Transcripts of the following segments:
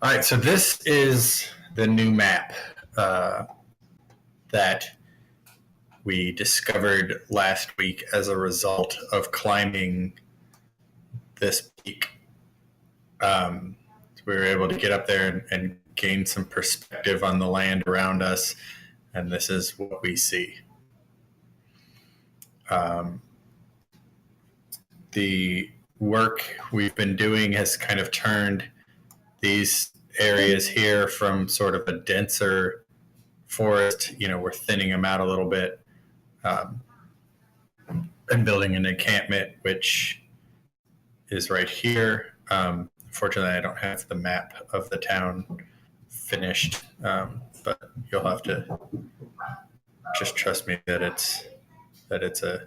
All right, so this is the new map that we discovered last week as a result of climbing this peak. We were able to get up there and gain some perspective on the land around us, and this is what we see. The work we've been doing has kind of turned these areas here from sort of a denser forest, we're thinning them out a little bit, and building an encampment, which is right here. Fortunately, I don't have the map of the town finished, but you'll have to just trust me that it's a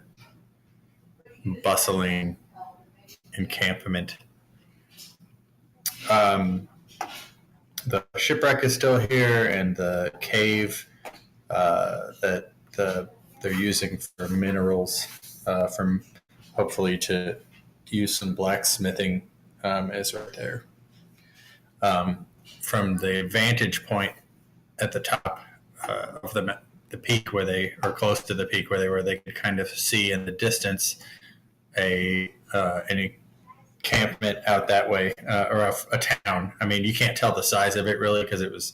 bustling encampment. The shipwreck is still here, and the cave that they're using for minerals, from hopefully to use some blacksmithing, is right there. From the vantage point at the top of the peak where they are close to the peak where they could kind of see in the distance an encampment out that way, or a town. I mean, you can't tell the size of it really because it was,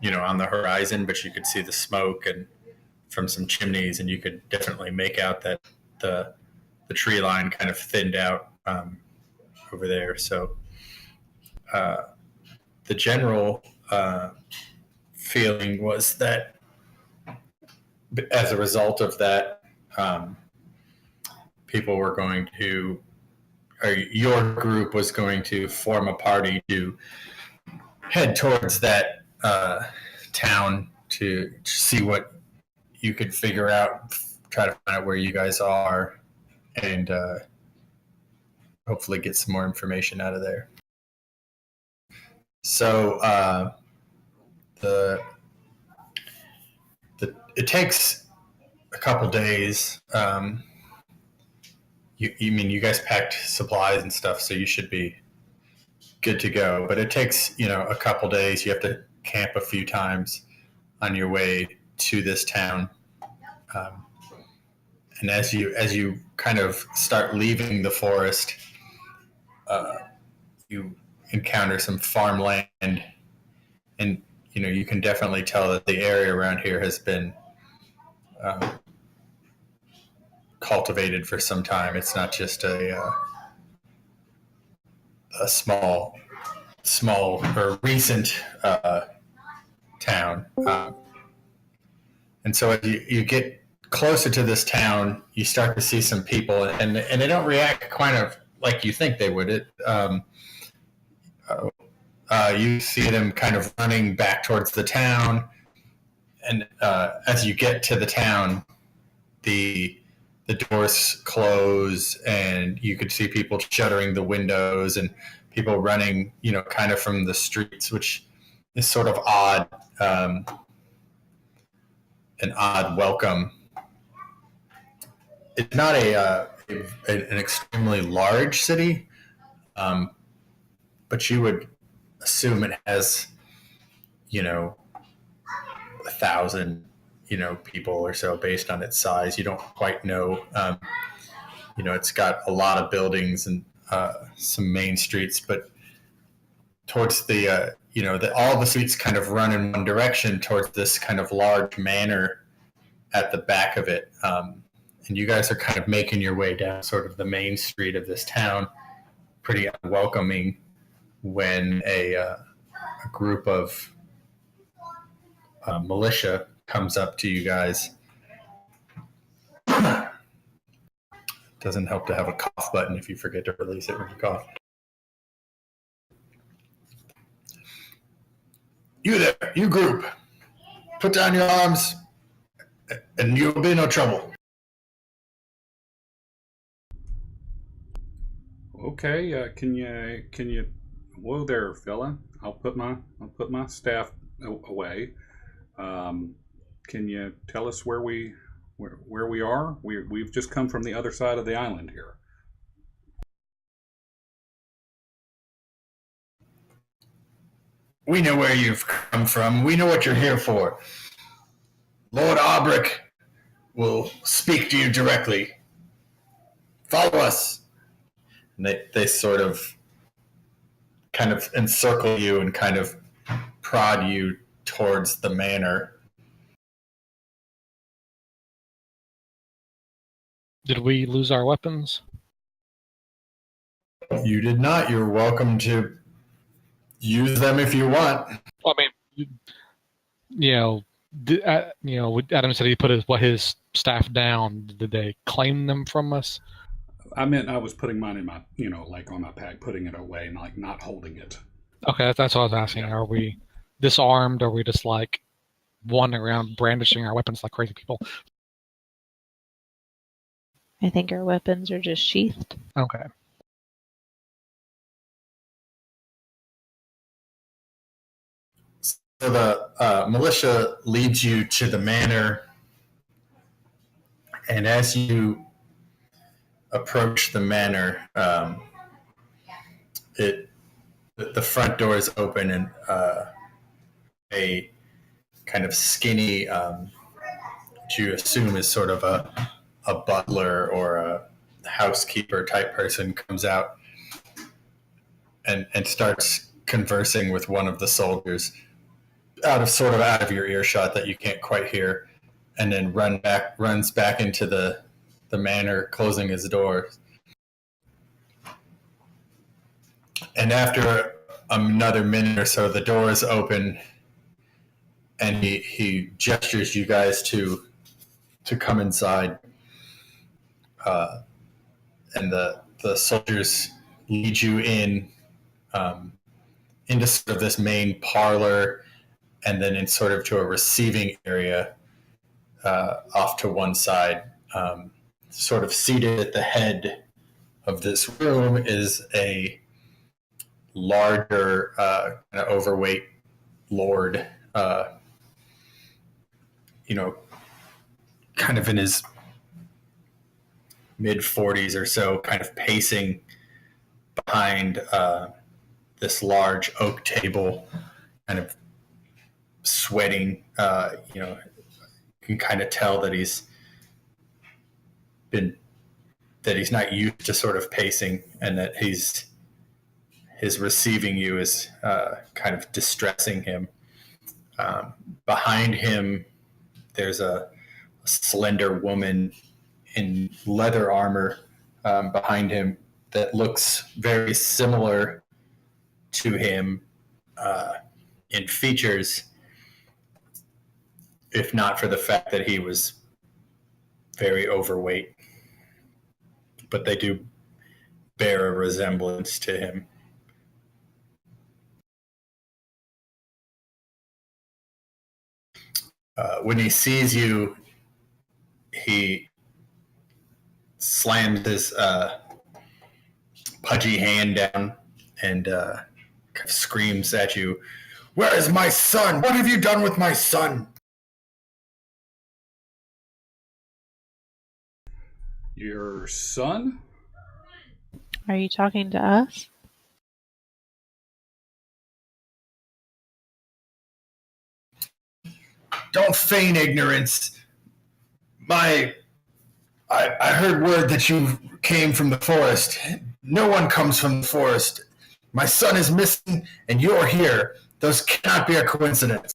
on the horizon, but you could see the smoke and from some chimneys, and you could definitely make out that the tree line kind of thinned out over there. So the general feeling was that as a result of that, people were going to, or your group was going to form a party to head towards that town to see what you could figure out, try to find out where you guys are, and hopefully get some more information out of there. So it takes a couple days. You guys packed supplies and stuff, so you should be good to go. But it takes a couple days. You have to camp a few times on your way to this town, and as you kind of start leaving the forest, you encounter some farmland, and you can definitely tell that the area around here has been cultivated for some time. It's not just a small or recent town. And so as you get closer to this town, you start to see some people, and they don't react kind of like you think they would. You see them kind of running back towards the town, and as you get to the town, the doors close, and you could see people shuttering the windows and people running, kind of from the streets, which is sort of odd, an odd welcome. It's not an extremely large city, but you would assume it has, 1,000, people or so based on its size. You don't quite know. It's got a lot of buildings and some main streets, but towards the all the streets kind of run in one direction towards this kind of large manor at the back of it. And you guys are kind of making your way down sort of the main street of this town, pretty unwelcoming, when a group of militia comes up to you guys. Doesn't help to have a cough button if you forget to release it when you cough. You there, you group, put down your arms, and you'll be no trouble. Okay, can you? Whoa there, fella. I'll put my staff away. Can you tell us where we are? We've just come from the other side of the island here. We know where you've come from. We know what you're here for. Lord Albric will speak to you directly. Follow us." And they sort of kind of encircle you and kind of prod you towards the manor. Did we lose our weapons? You did not. You're welcome to use them if you want. Well, I mean, Adam said he put his staff down. Did they claim them from us? I meant I was putting mine in my, like on my pack, putting it away and like not holding it. Okay, that's what I was asking. Yeah. Are we disarmed? Or are we just like wandering around brandishing our weapons like crazy people? I think our weapons are just sheathed. Okay. So the militia leads you to the manor, and as you approach the manor, the front door is open, and a kind of skinny, which you assume is sort of a butler or a housekeeper type person, comes out and starts conversing with one of the soldiers out of your earshot that you can't quite hear, and then runs back into the manor, closing his door. And after another minute or so, the door is open, and he gestures you guys to come inside. And the soldiers lead you in, into sort of this main parlor, and then in sort of to a receiving area off to one side. Sort of seated at the head of this room is a larger, kind of overweight lord, kind of in his mid-40s or so, kind of pacing behind this large oak table, kind of sweating. You can kind of tell that he's not used to sort of pacing, and that his receiving you is kind of distressing him. Behind him, there's a slender woman in leather armor behind him that looks very similar to him in features, if not for the fact that he was very overweight. But they do bear a resemblance to him. When he sees you, he slams his pudgy hand down and kind of screams at you, "Where is my son? What have you done with my son?" Your son? Are you talking to us? Don't feign ignorance. I heard word that you came from the forest. No one comes from the forest. My son is missing, and you're here. Those cannot be a coincidence.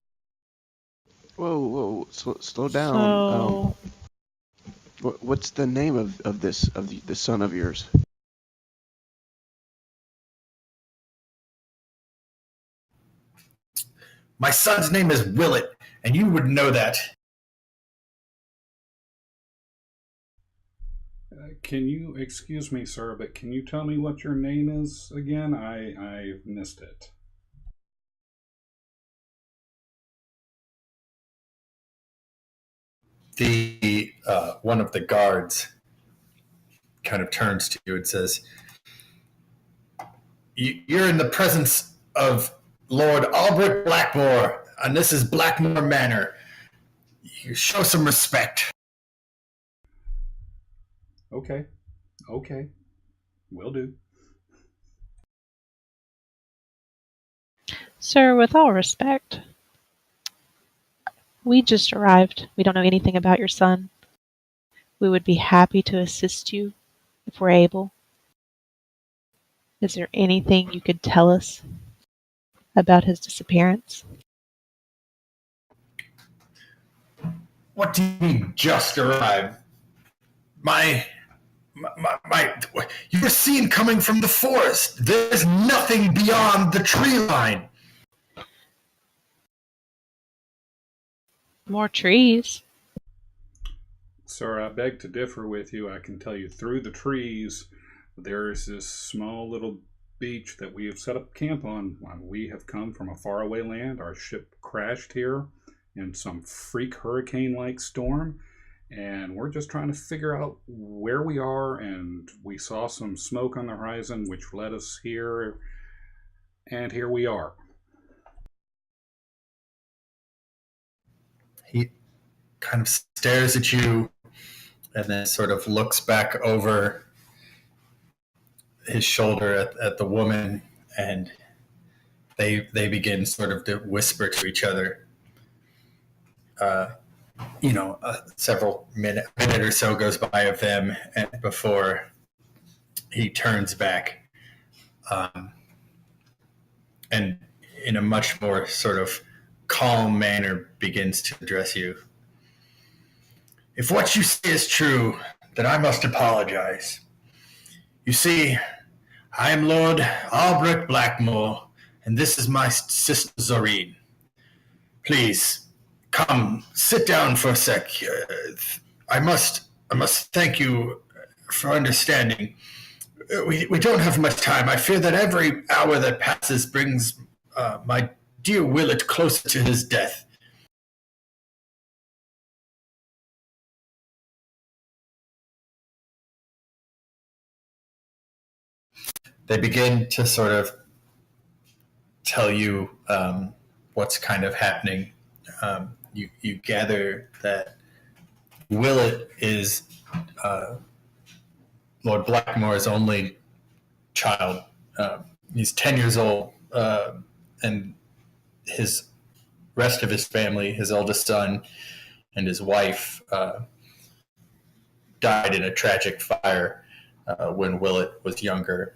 Whoa, slow down. So, What's the name of the son of yours? My son's name is Willet, and you would know that. Can you excuse me, sir? But can you tell me what your name is again? I missed it. The one of the guards kind of turns to you and says, "You're in the presence of Lord Albert Blackmoor, and this is Blackmoor Manor. You show some respect." Okay. Will do. Sir, with all respect, we just arrived. We don't know anything about your son. We would be happy to assist you if we're able. Is there anything you could tell us about his disappearance? What do you mean, just arrived? You were seen coming from the forest. There's nothing beyond the tree line. More trees? Sir, I beg to differ with you. I can tell you through the trees, there is this small little beach that we have set up camp on. We have come from a faraway land. Our ship crashed here in some freak hurricane-like storm, and we're just trying to figure out where we are, and we saw some smoke on the horizon, which led us here, and here we are. He kind of stares at you and then sort of looks back over his shoulder at the woman, and they begin sort of to whisper to each other. Several minute or so goes by of them, and before he turns back, and in a much more sort of calm manner begins to address you. If what you say is true, then I must apologize. You see, I am Lord Albrecht Blackmoor, and this is my sister Zorine. Please, come, sit down for a sec. I must thank you for understanding. We don't have much time. I fear that every hour that passes brings my dear Willett closer to his death. They begin to sort of tell you what's kind of happening. You gather that Willett is Lord Blackmoor's only child. He's 10 years old, and his rest of his family, his eldest son and his wife, died in a tragic fire when Willett was younger.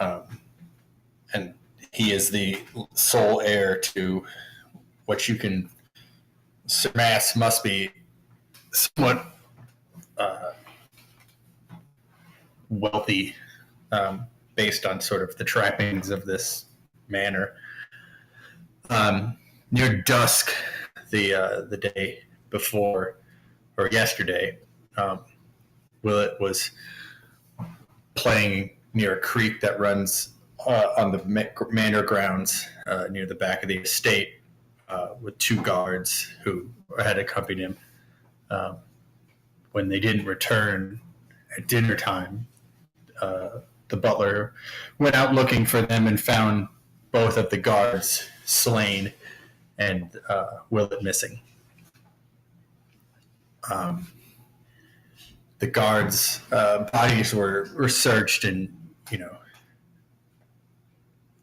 And he is the sole heir to what you can surmise must be somewhat wealthy, based on sort of the trappings of this manor. Near dusk, the day before, or yesterday, Willett was playing near a creek that runs on the manor grounds near the back of the estate with two guards who had accompanied him. When they didn't return at dinner time, the butler went out looking for them and found both of the guards slain and Willett missing. The guards' bodies were searched, and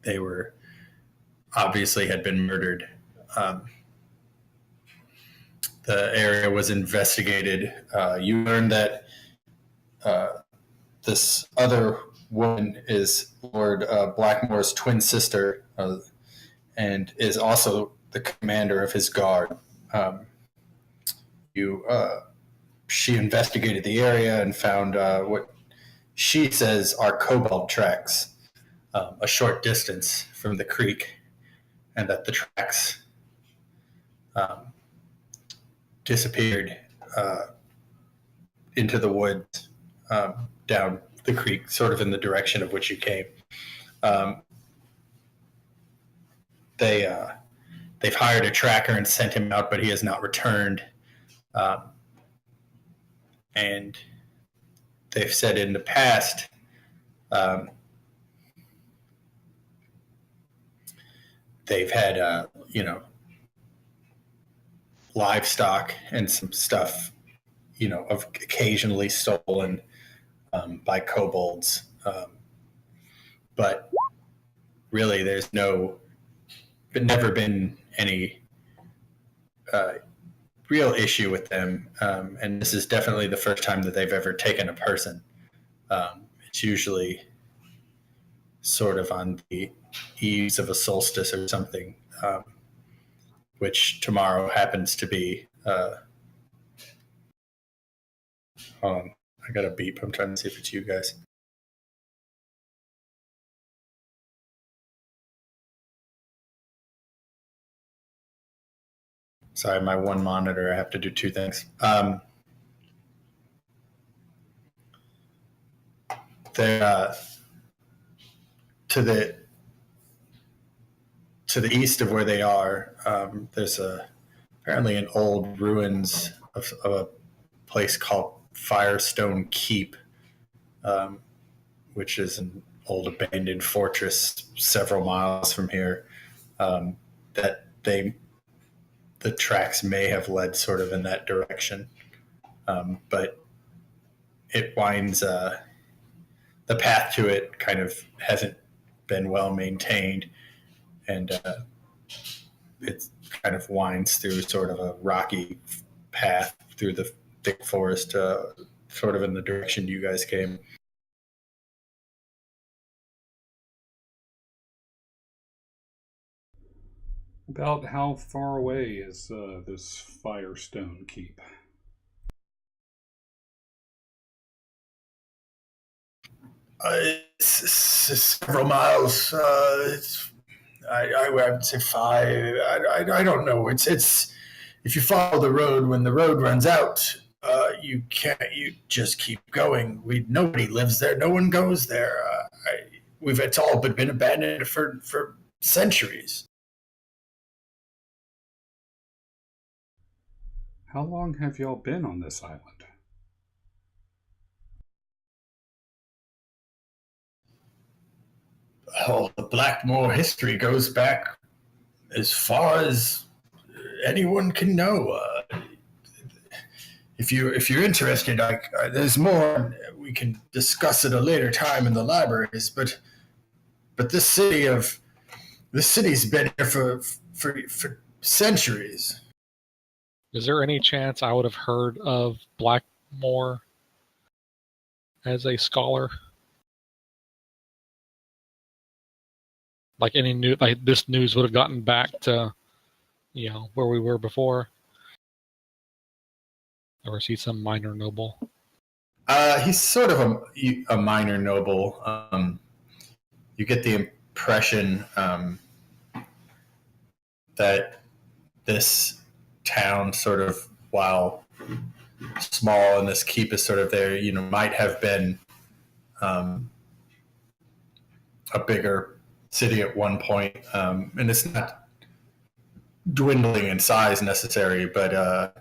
they were obviously had been murdered. The area was investigated. You learned that this other woman is Lord Blackmoor's twin sister, and is also the commander of his guard. She investigated the area and found what she says are kobold tracks a short distance from the creek, and that the tracks disappeared into the woods down the creek, sort of in the direction of which you came. They've hired a tracker and sent him out, but he has not returned. And they've said in the past they've had livestock and some stuff occasionally stolen by kobolds, but really there's no never been any real issue with them, and this is definitely the first time that they've ever taken a person. It's usually sort of on the eves of a solstice or something, which tomorrow happens to be. Hold on, I got a beep. I'm trying to see if it's you guys. Sorry, my one monitor. I have to do two things. They're to the east of where they are. There's apparently an old ruins of a place called Firestone Keep, which is an old abandoned fortress several miles from here. That the tracks may have led sort of in that direction, but it winds. The path to it kind of hasn't been well maintained, and it kind of winds through sort of a rocky path through the thick forest, sort of in the direction you guys came. About how far away is this Firestone Keep? It's several miles. I would say 5. I don't know. It's if you follow the road, when the road runs out, you can't. You just keep going. Nobody lives there. No one goes there. It's all but been abandoned for centuries. How long have y'all been on this island? Oh, the Blackmoor history goes back as far as anyone can know. If you're interested, there's more. We can discuss at a later time in the libraries. But this city's been here for centuries. Is there any chance I would have heard of Blackmoor as a scholar? Like this news would have gotten back to, where we were before? Or is he some minor noble? He's sort of a minor noble. You get the impression that this town, sort of, while small and this keep is sort of there, might have been a bigger city at one point, and it's not dwindling in size necessarily, but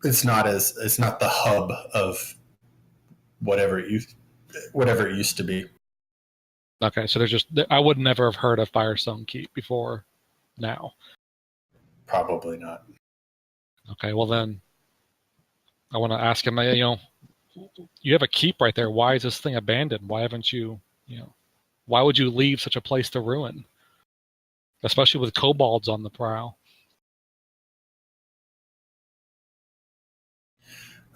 it's not the hub of whatever it used to be. Okay, so I would never have heard of Firestone Keep before now. Probably not. Okay, well then, I want to ask him. You have a keep right there. Why is this thing abandoned? Why haven't you? Why would you leave such a place to ruin? Especially with kobolds on the prowl.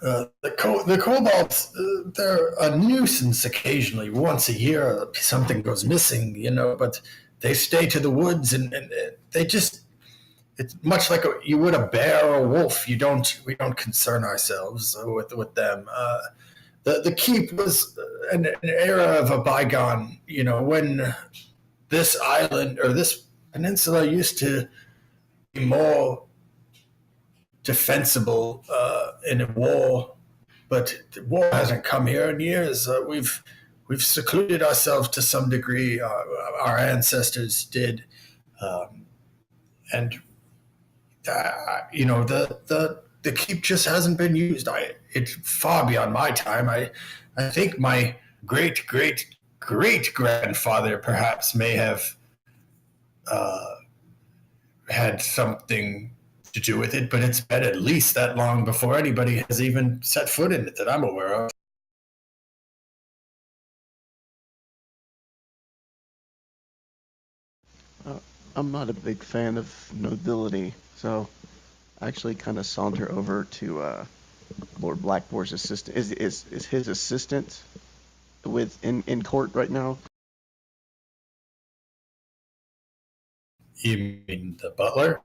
The kobolds, they're a nuisance occasionally. Once a year, something goes missing, but they stay to the woods, and they just, it's much like you would a bear or a wolf. We don't concern ourselves with them. The keep was an era of a bygone, when this island or this peninsula used to be more defensible in a war, but the war hasn't come here in years. We've secluded ourselves to some degree. Our ancestors did, and the keep just hasn't been used. It's far beyond my time. I think my great grandfather perhaps may have had something to do with it, but it's been at least that long before anybody has even set foot in it that I'm aware of. I'm not a big fan of nobility, so I actually kind of saunter over to Lord Blackmoor's assistant. Is his assistant in court right now? You mean the butler?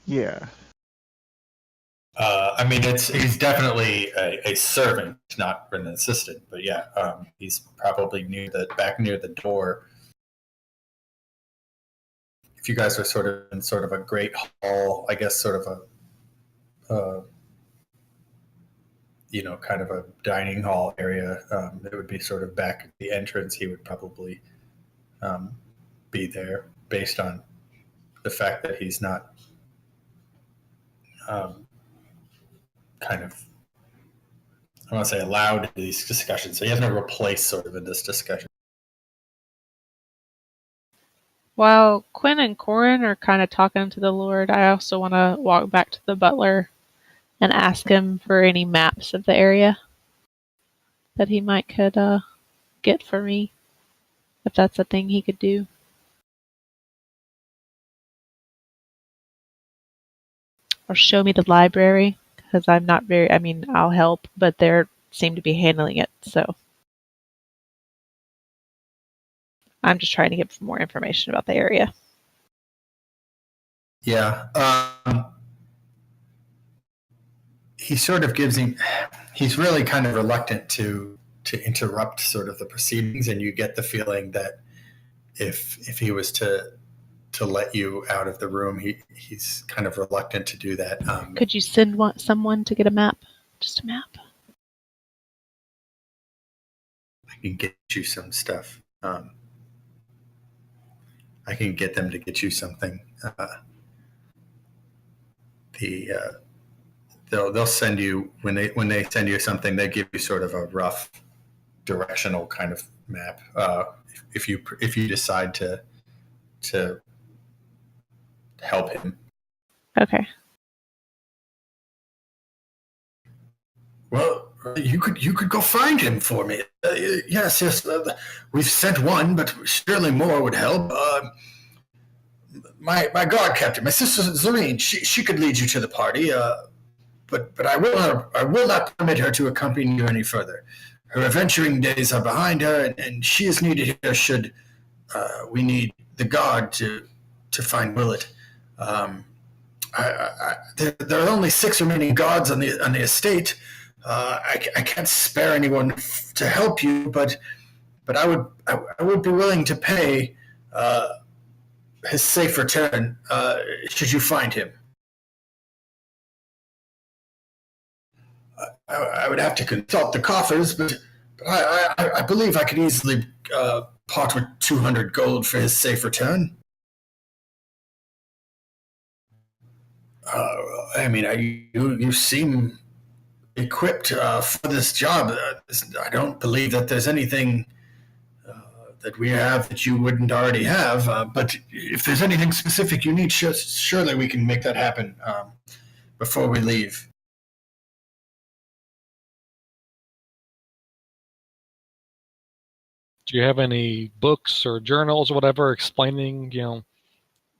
Yeah. I mean, he's definitely a servant, not an assistant. But yeah, he's probably back near the door. If you guys are sort of in sort of a great hall, I guess sort of kind of a dining hall area, it would be sort of back at the entrance. He would probably be there, based on the fact that he's not kind of, I want to say, allowed in these discussions. So he has no real place sort of in this discussion. While Quinn and Corin are kind of talking to the Lord, I also want to walk back to the butler and ask him for any maps of the area that he might could get for me, if that's a thing he could do. Or show me the library, because I'm not very, I mean, I'll help, but they seem to be handling it, so. I'm just trying to get more information about the area. Yeah. He sort of he's really kind of reluctant to interrupt sort of the proceedings, and you get the feeling that if he was to let you out of the room, he's kind of reluctant to do that. Could you send someone to get a map? Just a map. I can get you some stuff. I can get them to get you something. They'll send you, when they send you something, they give you sort of a rough directional kind of map. If you decide to help him. Okay. Well, you could go find him for me. Yes. We've sent one, but surely more would help. My guard captain, my sister Zareen, she could lead you to the party. But I will not permit her to accompany you any further. Her adventuring days are behind her, and she is needed here should we need the guard to find Willet. There are only 6 remaining guards on the estate. I can't spare anyone to help you, but I would be willing to pay his safe return should you find him. I would have to consult the coffers, but I believe I could easily part with 200 gold for his safe return. I mean, you seem equipped for this job. I don't believe that there's anything that we have that you wouldn't already have. But if there's anything specific you need, surely we can make that happen before we leave. Do you have any books or journals or whatever explaining,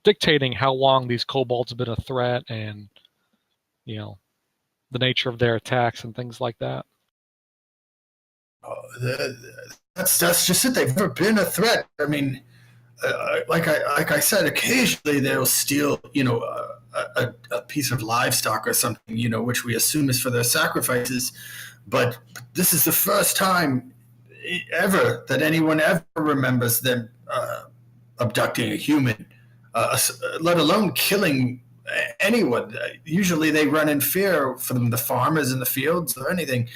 dictating how long these kobolds have been a threat and, the nature of their attacks and things like that? That's just it. They've never been a threat. I mean, like I said, occasionally they'll steal, a piece of livestock or something, which we assume is for their sacrifices. But this is the first time ever that anyone ever remembers them abducting a human, let alone killing anyone. Usually they run in fear from the farmers in the fields or anything.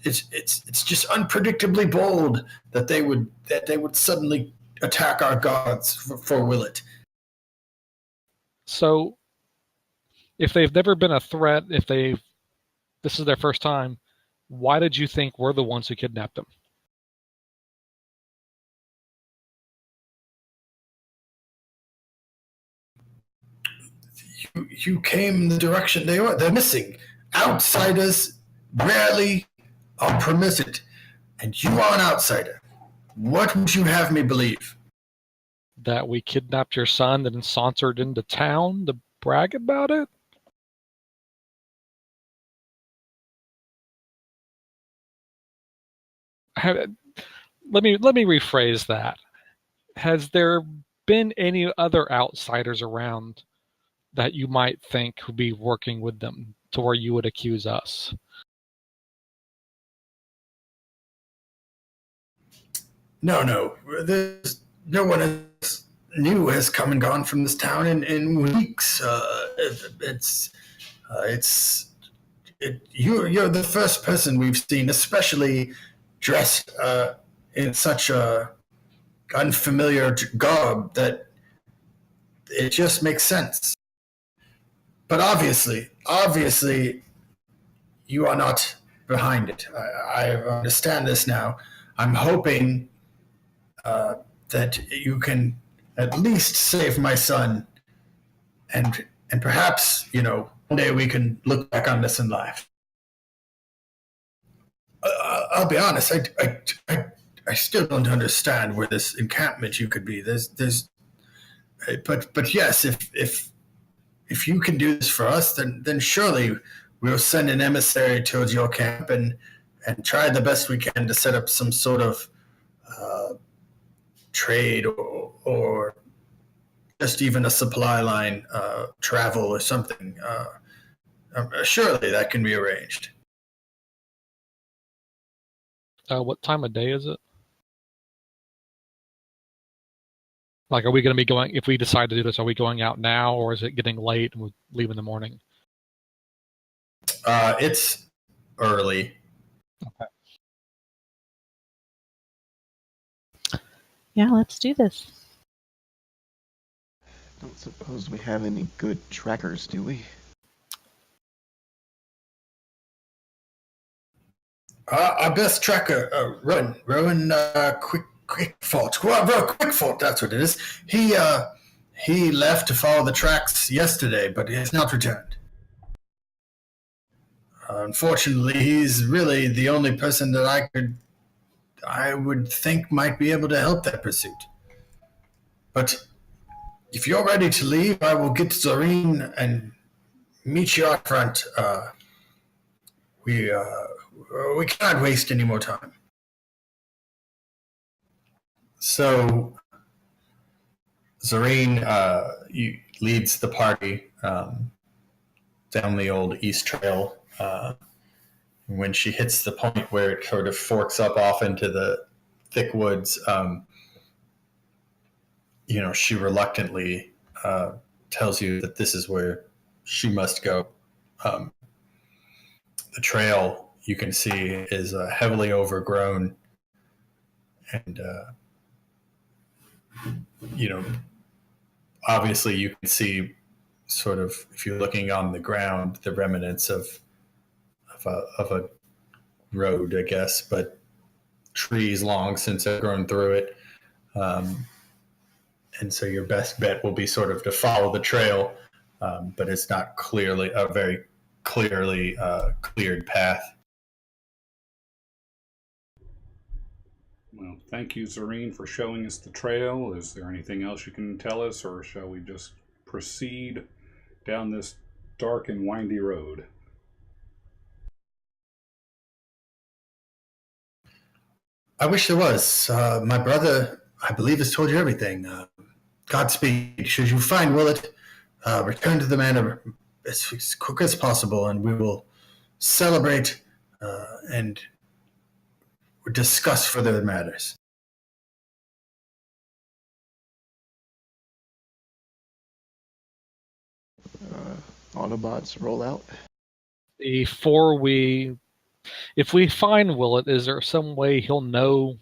It's just unpredictably bold that they would suddenly attack our gods for Willet. So, if they've never been a threat, this is their first time, why did you think we're the ones who kidnapped them? You came in the direction they are. They're missing. Outsiders rarely are permitted, and you are an outsider. What would you have me believe? that we kidnapped your son and sauntered into town to brag about it? Let me rephrase that. Has there been any other outsiders around that you might think would be working with them to where you would accuse us? No. There's no one new has come and gone from this town in weeks. You're the first person we've seen, especially dressed in such a unfamiliar garb that it just makes sense. But obviously, you are not behind it. I understand this now. I'm hoping that you can at least save my son, and perhaps one day we can look back on this and laugh. I'll be honest. I still don't understand where this encampment you could be. But yes, if you can do this for us, then surely we'll send an emissary towards your camp and try the best we can to set up some sort of trade or just even a supply line, travel or something. Surely that can be arranged. What time of day is it? Like, are we going to be going, if we decide to do this, are we going out now, or is it getting late and we'll leave in the morning? It's early. Okay. Yeah, let's do this. Don't suppose we have any good trackers, do we? Our best tracker, Rowan Quickfoot. Well, Quickfoot, that's what it is. He left to follow the tracks yesterday, but he has not returned. Unfortunately, he's really the only person that I would think might be able to help that pursuit. But if you're ready to leave, I will get Zorine and meet you out front. We can't waste any more time. So Zorine leads the party down the old East Trail. When she hits the point where it sort of forks up off into the thick woods, she reluctantly tells you that this is where she must go. The trail, you can see, is heavily overgrown, and obviously you can see sort of, if you're looking on the ground, the remnants of a road, I guess, but trees long since have grown through it. And so your best bet will be sort of to follow the trail, but it's not clearly a very clearly cleared path. Well, thank you, Zareen, for showing us the trail. Is there anything else you can tell us, or shall we just proceed down this dark and windy road? I wish there was. My brother, I believe, has told you everything. Godspeed. Should you find Willett, return to the manor as quick as possible, and we will celebrate and discuss further matters. Autobots roll out. If we find Willett, is there some way he'll know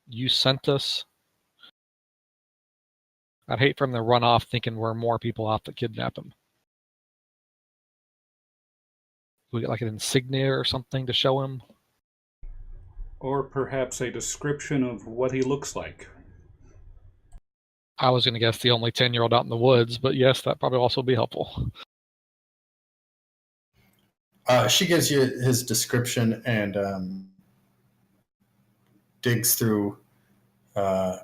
you sent us? I'd hate for him to run off thinking we're more people out to kidnap him. We get like an insignia or something to show him? Or perhaps a description of what he looks like. I was going to guess the only 10-year-old out in the woods, but yes, that probably also be helpful. She gives you his description and digs through her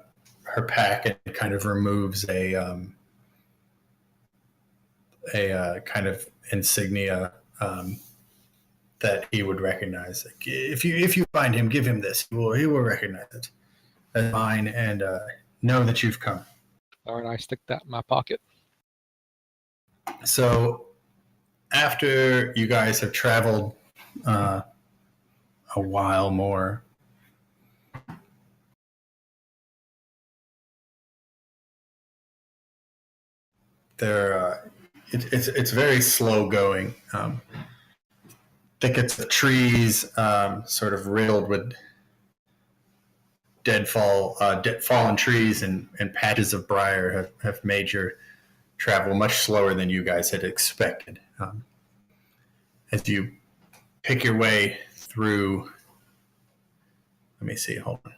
her pack and kind of removes a kind of insignia that he would recognize. Like, if you find him, give him this. He will recognize it as mine, and know that you've come. All right, I stick that in my pocket. So after you guys have traveled a while more, it's very slow going. Thickets of trees, sort of riddled with fallen trees and patches of briar have made your travel much slower than you guys had expected. As you pick your way through, let me see, hold on.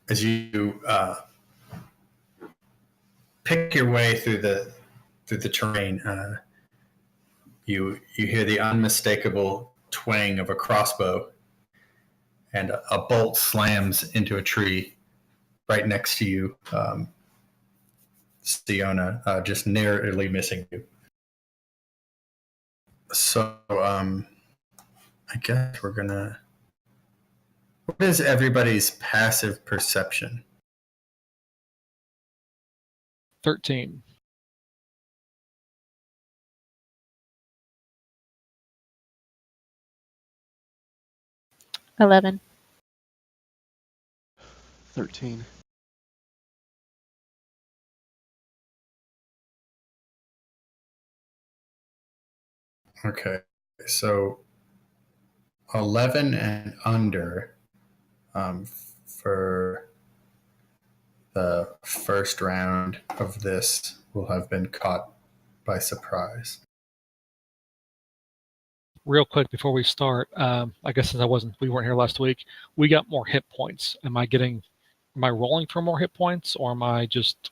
As you pick your way through the terrain, you hear the unmistakable twang of a crossbow, and a bolt slams into a tree right next to you, Siona, just narrowly missing you. So, I guess we're gonna. What is everybody's passive perception? 13. $11. 13. Okay, so 11 and under for the first round of this will have been caught by surprise. Real quick before we start, I guess since we weren't here last week, we got more hit points. Am I rolling for more hit points, or am I just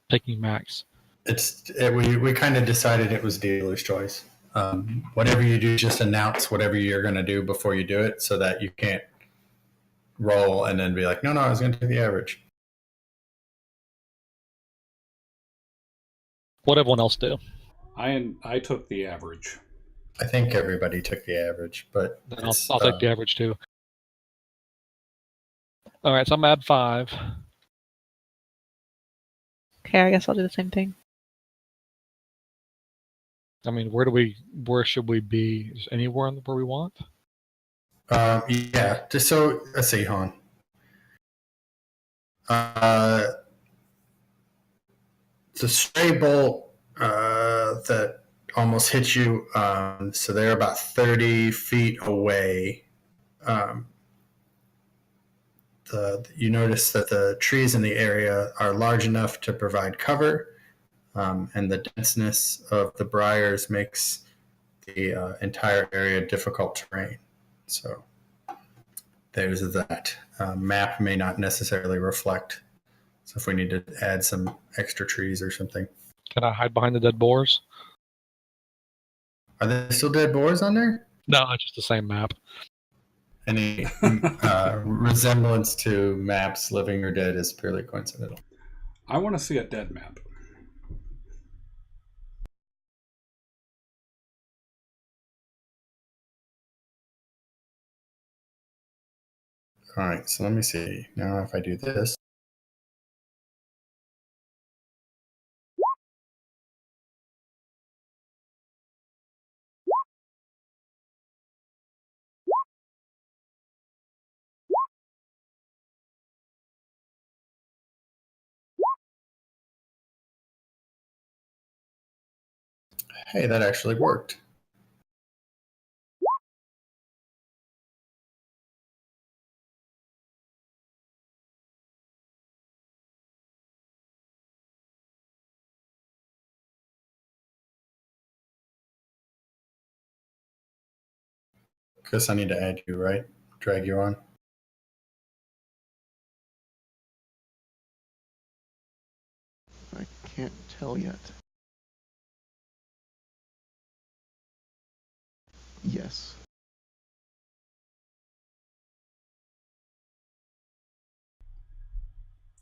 taking max? We kind of decided it was dealer's choice. Whatever you do, just announce whatever you're going to do before you do it, so that you can't roll and then be like, no, I was going to do the average. What everyone else do? I took the average. I think everybody took the average, but Then I'll take the average too. All right, so I'm at 5. Okay, I guess I'll do the same thing. I mean, where should we be? Is anywhere where we want? Yeah, just so let's see, Han. The stray bolt that almost hit you. So they're about 30 feet away. You notice that the trees in the area are large enough to provide cover, and the denseness of the briars makes the entire area difficult terrain. So there's that. Map may not necessarily reflect. So if we need to add some extra trees or something. Can I hide behind the dead boars? Are there still dead boars on there? No, it's just the same map. Any resemblance to maps, living or dead, is purely coincidental. I want to see a dead map. All right, so let me see. Now if I do this. Hey, that actually worked. Chris, I need to add you, right? Drag you on. I can't tell yet. Yes.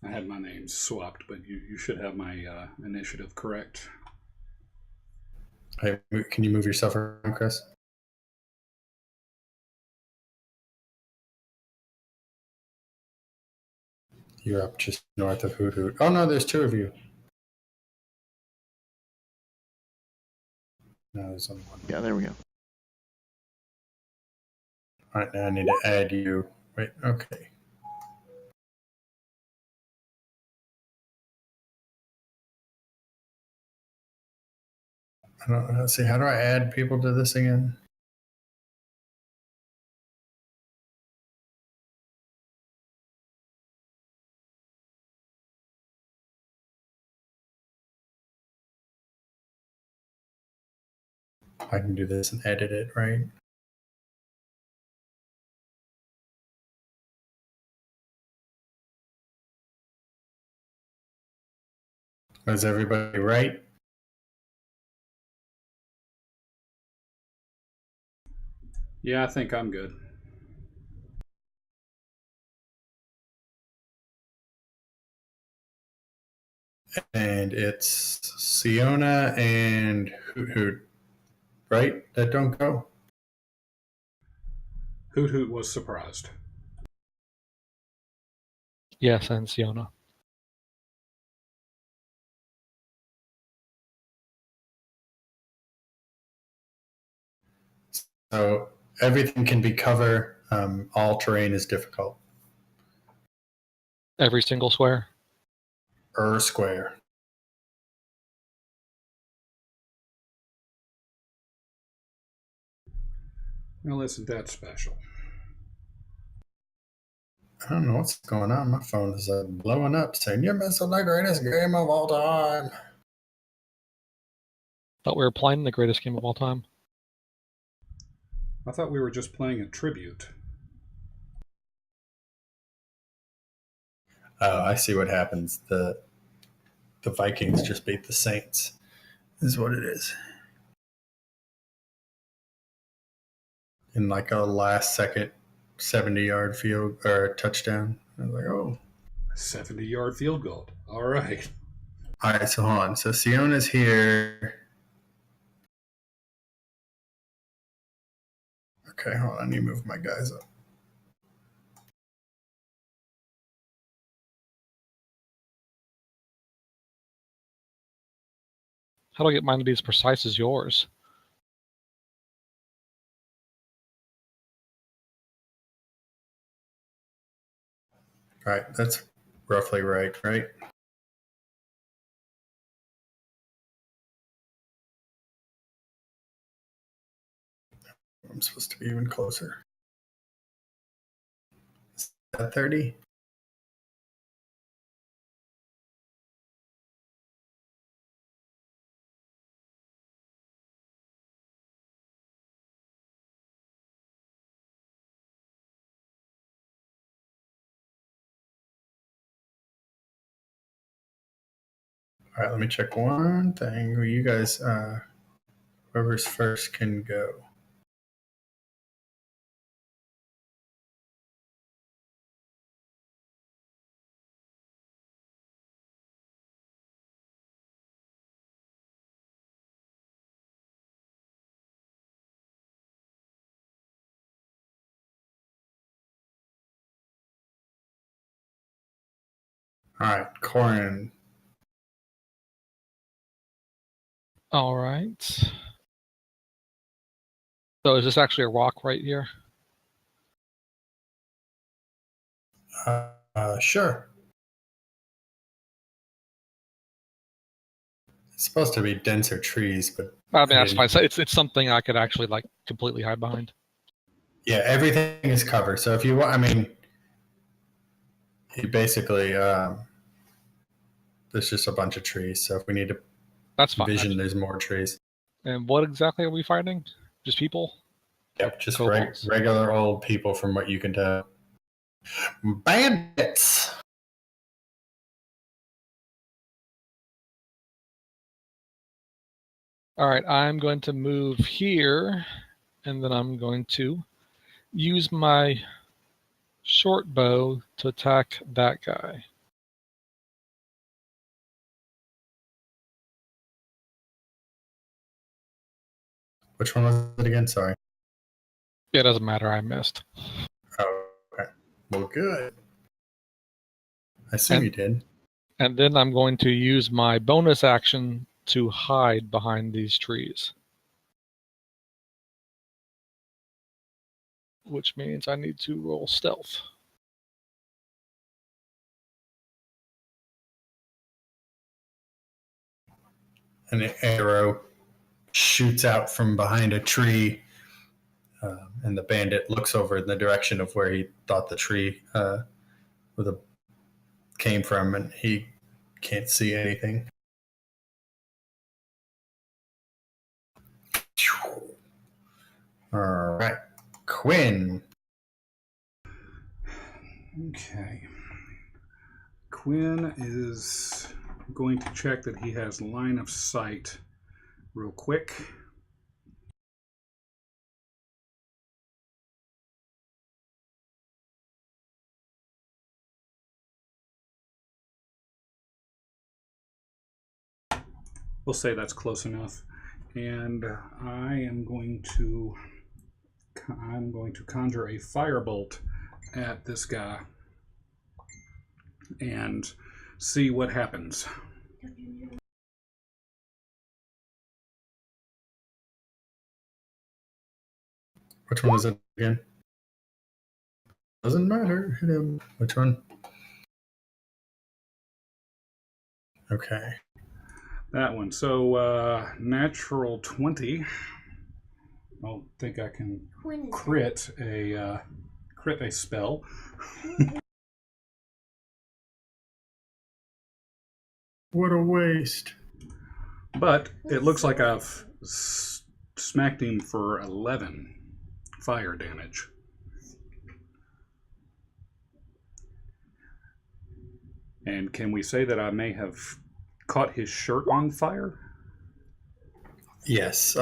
I had my name swapped, but you should have my initiative correct. Hey, can you move yourself around, Chris? You're up just north of Hoot Hoot. Oh no, there's two of you. No, there's only one. Yeah, there we go. All right, now I need to add you. Wait, okay. I don't know. Let's see. How do I add people to this again? I can do this and edit it, right? Is everybody right? Yeah, I think I'm good. And it's Siona and Hoot Hoot, right? That don't go. Hoot Hoot was surprised. Yes, and Siona. So everything can be cover. All terrain is difficult. Every single square. Square. Well, isn't that special? I don't know what's going on. My phone is blowing up saying, "You're missing the greatest game of all time." Thought we were playing the greatest game of all time. I thought we were just playing a tribute. Oh, I see what happens. The Vikings just beat the Saints, is what it is. In like a last second 70-yard field or touchdown. I was like, oh. 70-yard field goal. All right. All right, so hold on. So Siona's here. Okay, hold on. I need to move my guys up. How do I get mine to be as precise as yours? All right, that's roughly right? I'm supposed to be even closer. Is that 30? All right, let me check one thing. You guys, whoever's first can go. All right, Corin. All right. So is this actually a rock right here? Sure. It's supposed to be denser trees, but I mean, that's fine. So it's something I could actually like completely hide behind. Yeah, everything is covered. So if you want, I mean, you basically, there's just a bunch of trees. So if we need to That's fine. vision, there's more trees. And what exactly are we fighting? Just people? Yep, just Kobolds. regular old people from what you can tell. Bandits! All right, I'm going to move here, and then I'm going to use my short bow to attack that guy. Which one was it again? Sorry. It doesn't matter. I missed. Oh, okay. Well, good. I assume you did. And then I'm going to use my bonus action to hide behind these trees. Which means I need to roll stealth. An arrow shoots out from behind a tree, and the bandit looks over in the direction of where he thought the tree came from, and he can't see anything. All right, Quinn. Okay. Quinn is going to check that he has line of sight real quick. We'll say that's close enough. And I'm going to conjure a firebolt at this guy and see what happens. Which one was it again? Doesn't matter. Hit him. Which one? Okay. That one. So natural 20. I don't think I can crit a spell. What a waste. But it looks like I've smacked him for 11 fire damage. And can we say that I may have caught his shirt on fire? Yes.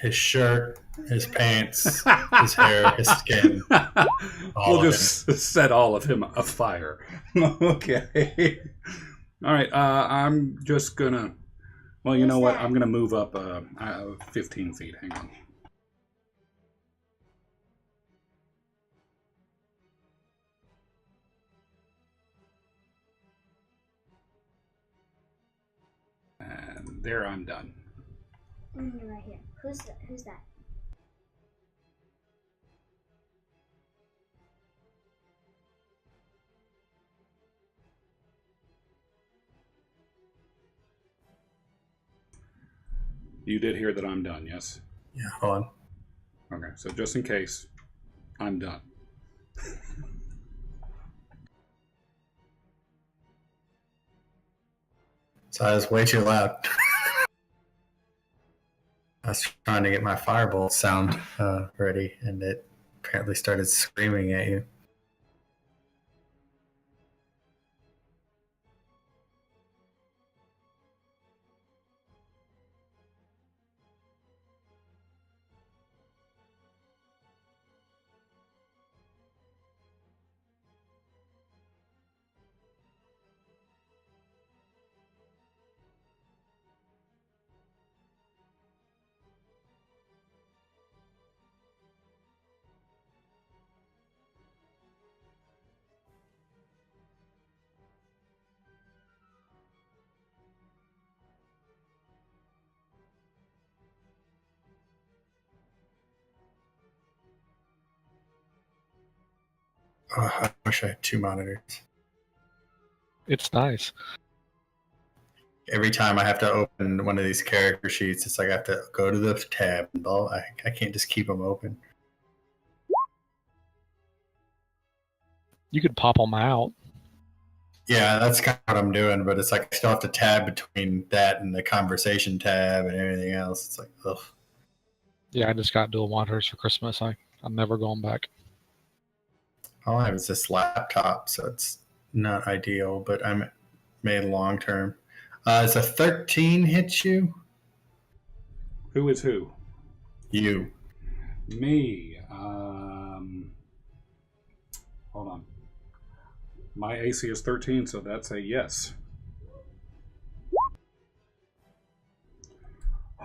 His shirt, his pants, his hair, his skin. We'll just set all of him afire. Okay. All right. I'm just gonna. Well, you know what? I'm gonna move up 15 feet. Hang on. And there, I'm done. Right here. Who's that? You did hear that I'm done, yes? Yeah, hold on. Okay, so just in case, I'm done. So I was way too loud. I was trying to get my firebolt sound ready, and it apparently started screaming at you. Oh, I wish I had two monitors. It's nice. Every time I have to open one of these character sheets, it's like I have to go to the tab. And I can't just keep them open. You could pop them out. Yeah, that's kind of what I'm doing, but it's like I still have to tab between that and the conversation tab and everything else. It's like, ugh. Yeah, I just got dual monitors for Christmas. I'm never going back. All I have is this laptop, so it's not ideal, but I'm made long term. Is a 13 hit you? Who is who? You. Me. Hold on. My AC is 13, so that's a yes.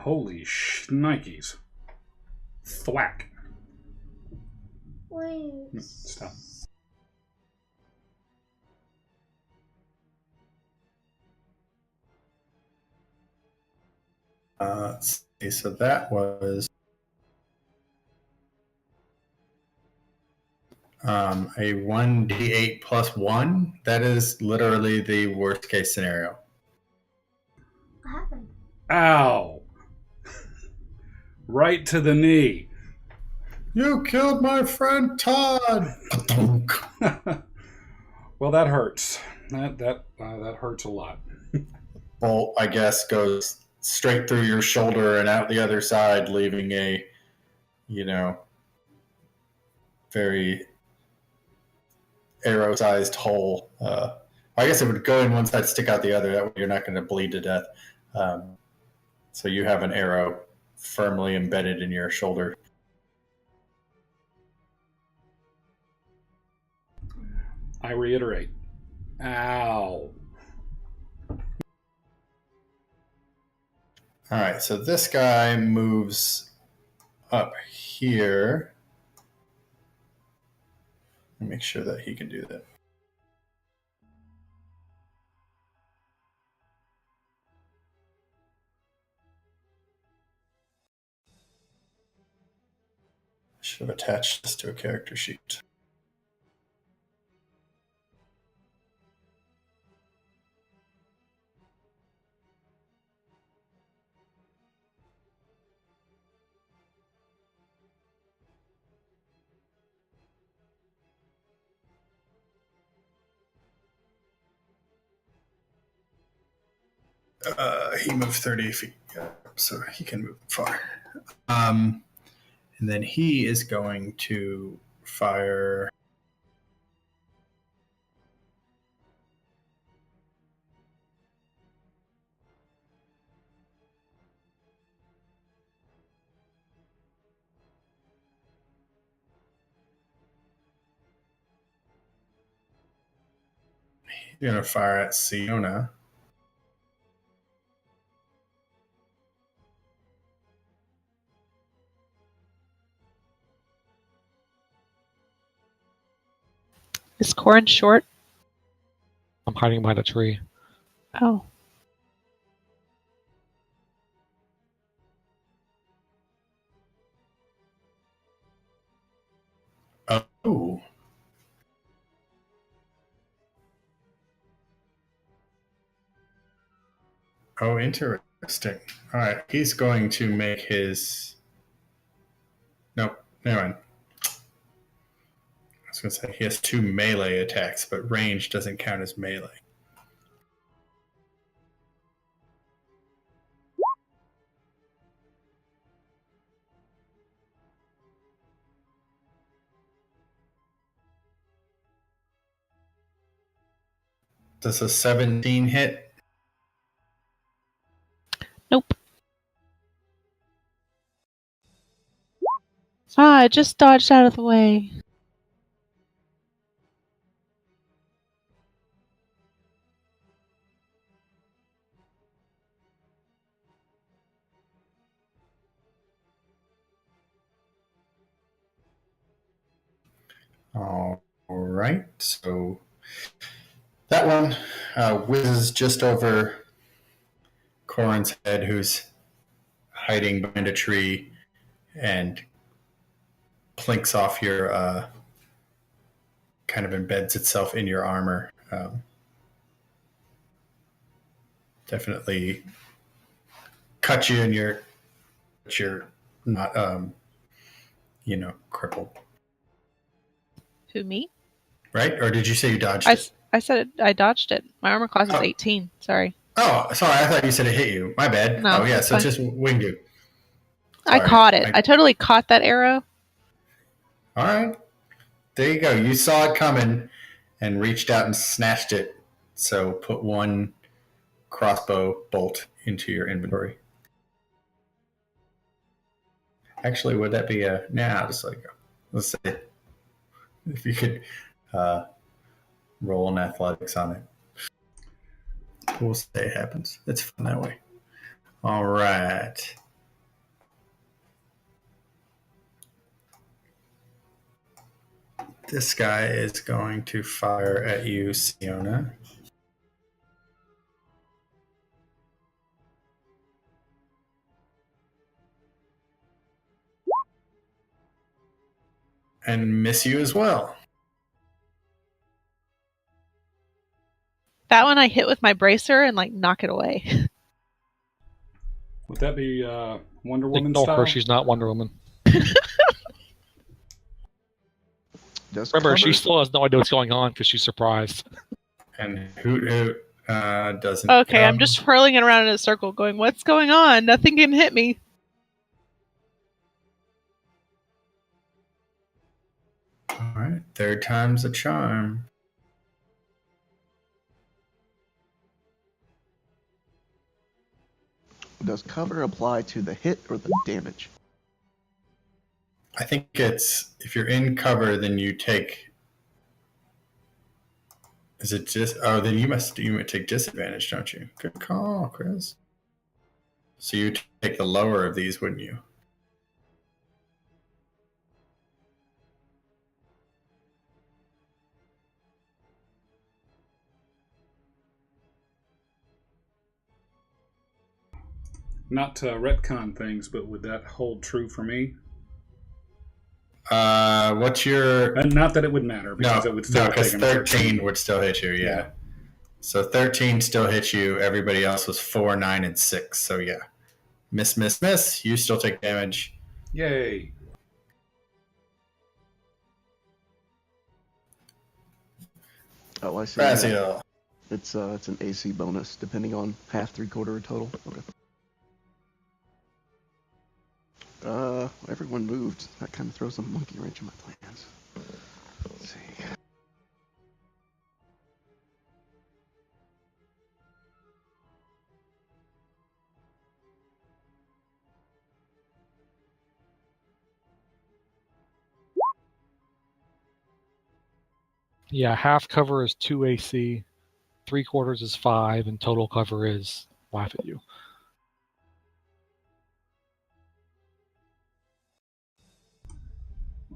Holy shnikes. Thwack. Wait. Stop. Let's see. So that was a 1d8 plus 1. That is literally the worst case scenario. What happened? Ow. Right to the knee. You killed my friend Todd. Well, that hurts. That hurts a lot. Bolt, I guess, goes straight through your shoulder and out the other side, leaving a, very arrow-sized hole. I guess it would go in one side, stick out the other. That way you're not going to bleed to death. So you have an arrow firmly embedded in your shoulder. I reiterate. Ow. All right, so this guy moves up here. Make sure that he can do that. Should have attached this to a character sheet. He moved 30 feet, so he can move far. And then he is going to fire. He's going to fire at Siona. Is Corin short? I'm hiding behind a tree. Oh. Oh. Oh, interesting. All right, he's going to make his. Nope, never mind. I was going to say he has 2 melee attacks, but range doesn't count as melee. Does a 17 hit? Nope. Ah, I just dodged out of the way. All right, so that one whizzes just over Corin's head, who's hiding behind a tree, and plinks off your, kind of embeds itself in your armor. Definitely cut you, and you're not, crippled. Who, me? Right? Or did you say you dodged it? I said I dodged it. My armor class is 18. Sorry. Oh, sorry. I thought you said it hit you. My bad. No, oh, yeah. that's So it's fine. just winged you. I caught it. I totally caught that arrow. All right. There you go. You saw it coming and reached out and snatched it. So put 1 crossbow bolt into your inventory. Actually, would that be a... Nah, I'll just let it go. Let's say if you could roll an athletics on it. We'll say it happens. It's fun that way. All right. This guy is going to fire at you, Siona. And miss you as well. That one I hit with my bracer and like knock it away. Would that be Wonder Woman Ignore style? her. She's not Wonder Woman. Does Remember, cover- she still has no idea what's going on because she's surprised. And Hoot Hoot doesn't. Okay, I'm just whirling it around in a circle going, what's going on? Nothing can hit me. All right, third time's a charm. Does cover apply to the hit or the damage? I think it's if you're in cover, then you take. Is it just? Oh, then you must take disadvantage, don't you? Good call, Chris. So you take the lower of these, wouldn't you? Not to retcon things, but would that hold true for me? What's your? And not that it would matter, because it would still because take them 13 would still hit you. Yeah. So 13 still hits you. Everybody else was 4, 9, and 6. So yeah, miss. You still take damage. Yay! Oh, I see. Brazil. It's an AC bonus depending on half, 3/4, or total. Okay. Everyone moved. That kind of throws a monkey wrench in my plans. Let's see. Yeah, half cover is 2 AC, 3/4 is 5, and total cover is laugh at you.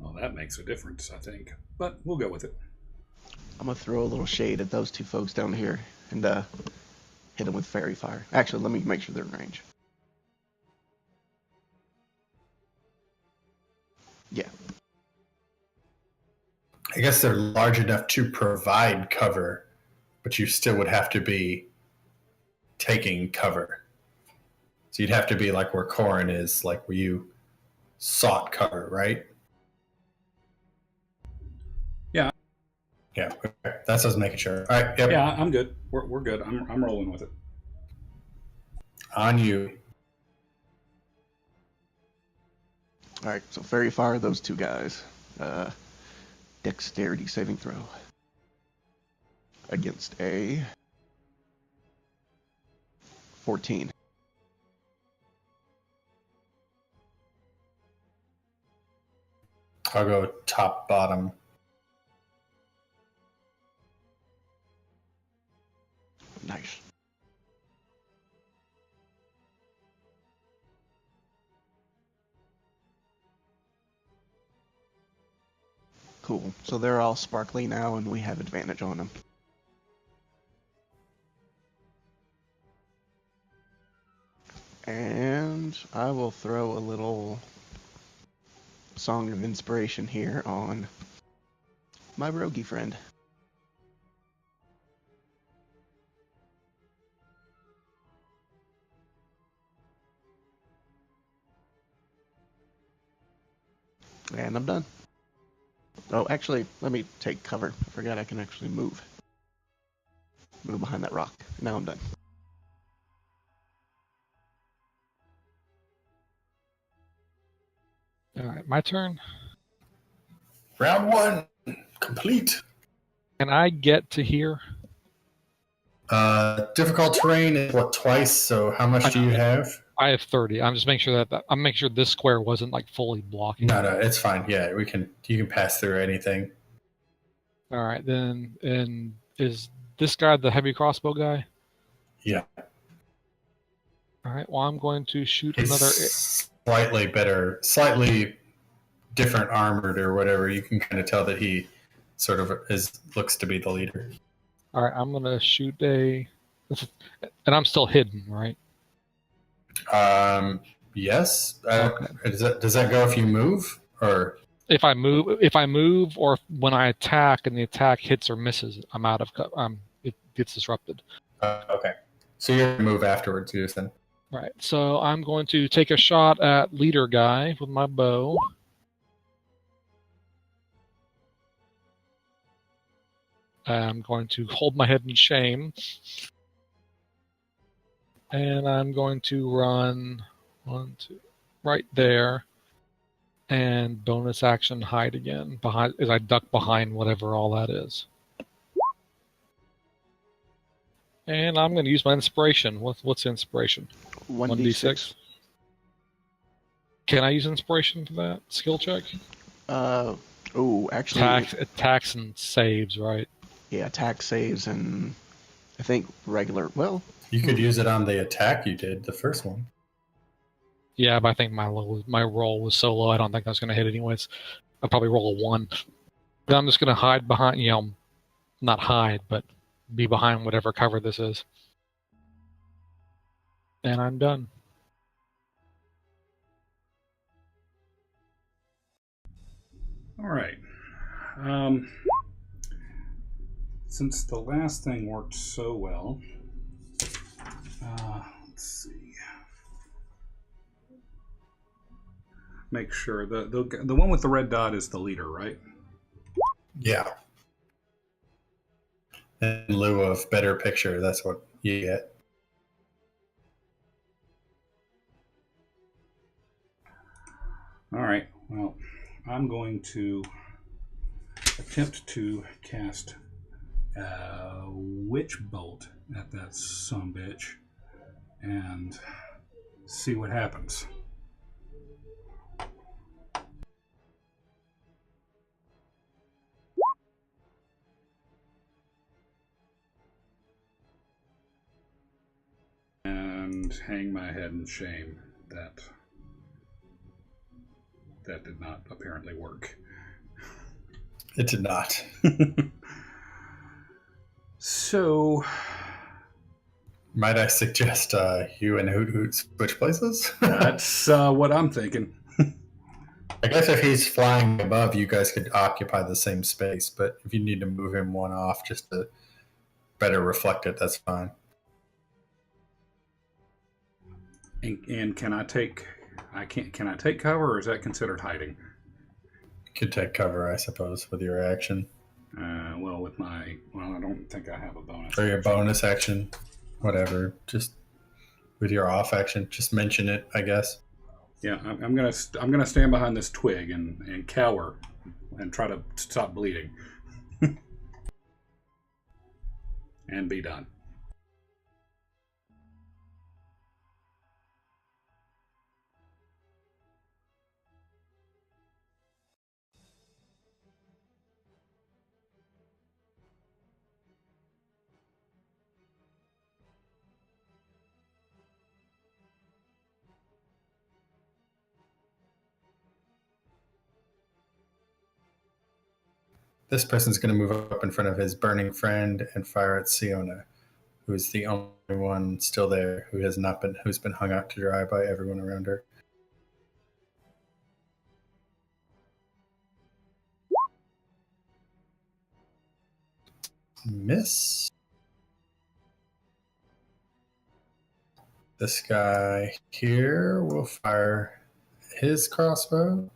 Well, that makes a difference, I think. But we'll go with it. I'm gonna throw a little shade at those two folks down here and hit them with fairy fire. Actually, let me make sure they're in range. Yeah. I guess they're large enough to provide cover, but you still would have to be taking cover. So you'd have to be like where Corin is, like where you sought cover, right? Yeah. Yeah, okay. That's what I was making sure. All right, yep. Yeah, I'm good. We're good. I'm rolling with it. On you. All right. So fairy fire those two guys. Dexterity saving throw against a 14. I'll go top, bottom. Nice. Cool. So they're all sparkly now, and we have advantage on them. And I will throw a little song of inspiration here on my roguey friend. And I'm done. Oh, actually, let me take cover. I forgot I can actually move. Move behind that rock. Now I'm done. All right, my turn. Round 1 complete. Can I get to here? Difficult terrain is what, twice? So how much do you have? I have 30. I'm just making sure that I'm making sure this square wasn't like fully blocking. No, it's fine. Yeah, you can pass through anything. All right, then. And is this guy the heavy crossbow guy? Yeah. All right. Well, I'm going to shoot He's another. slightly better, slightly different armored or whatever. You can kind of tell that he sort of looks to be the leader. All right, I'm gonna shoot and I'm still hidden, right? Yes. Okay. Does that go if you move or? If I move, or when I attack and the attack hits or misses, I'm out of. It gets disrupted. Okay. So you're gonna move afterwards, you then. Right. So I'm going to take a shot at leader guy with my bow. I'm going to hold my head in shame. And I'm going to run right there. And bonus action hide again as I duck behind whatever all that is. And I'm going to use my inspiration. What's inspiration? 1d6. Can I use inspiration for that skill check? Actually, Attacks and saves, right? yeah, attack saves and I think regular. Well, you could use it on the attack you did, the first one. Yeah, but I think my roll was so low, I don't think I was going to hit anyways. I'll probably roll a 1. Then I'm just going to hide behind, not hide, but be behind whatever cover this is. And I'm done. All right. Since the last thing worked so well, let's see. Make sure the one with the red dot is the leader, right? Yeah. In lieu of better picture, that's what you get. All right. Well, I'm going to attempt to cast a witch bolt at that sumbitch and see what happens. And hang my head in shame that did not apparently work. It did not. So, might I suggest you and Hoot Hoot switch places? That's what I'm thinking. I guess if he's flying above, you guys could occupy the same space, but if you need to move him one off just to better reflect it, that's fine. And can I take cover, or is that considered hiding? You could take cover, I suppose, with your action. I don't think I have a bonus. Or your bonus action, whatever. Just with your off action, just mention it, I guess. Yeah, I'm gonna stand behind this twig and cower and try to stop bleeding and be done. This person's going to move up in front of his burning friend and fire at Siona, who is the only one still there who's been hung out to dry by everyone around her. Miss. This guy here will fire his crossbow.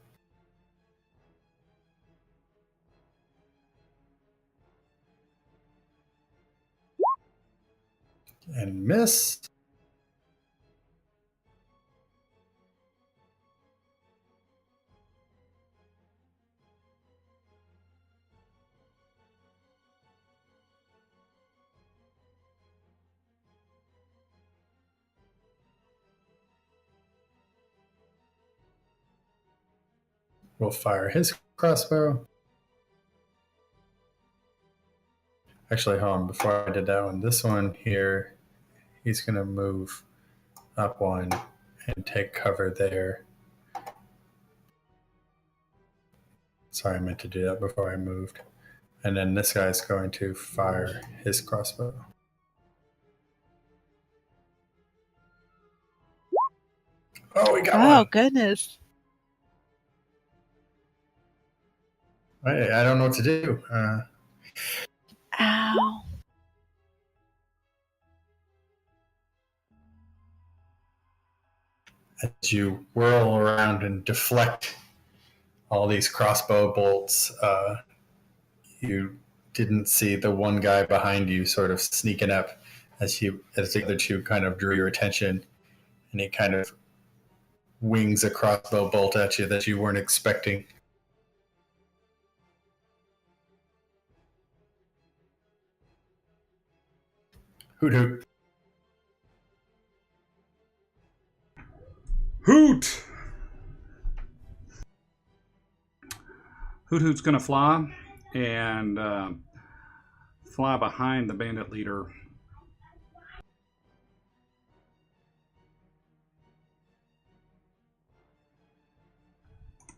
And miss. Will fire his crossbow. Actually, hold on. Before I did that one, this one here, he's going to move up one and take cover there. Sorry, I meant to do that before I moved. And then this guy's going to fire his crossbow. Oh, we got Oh, one. goodness. I don't know what to do. Ow. As you whirl around and deflect all these crossbow bolts, you didn't see the one guy behind you sort of sneaking up as the other two kind of drew your attention, and he kind of wings a crossbow bolt at you that you weren't expecting. Hoot hoot. Hoot! Hoot Hoot's going to fly and fly behind the bandit leader.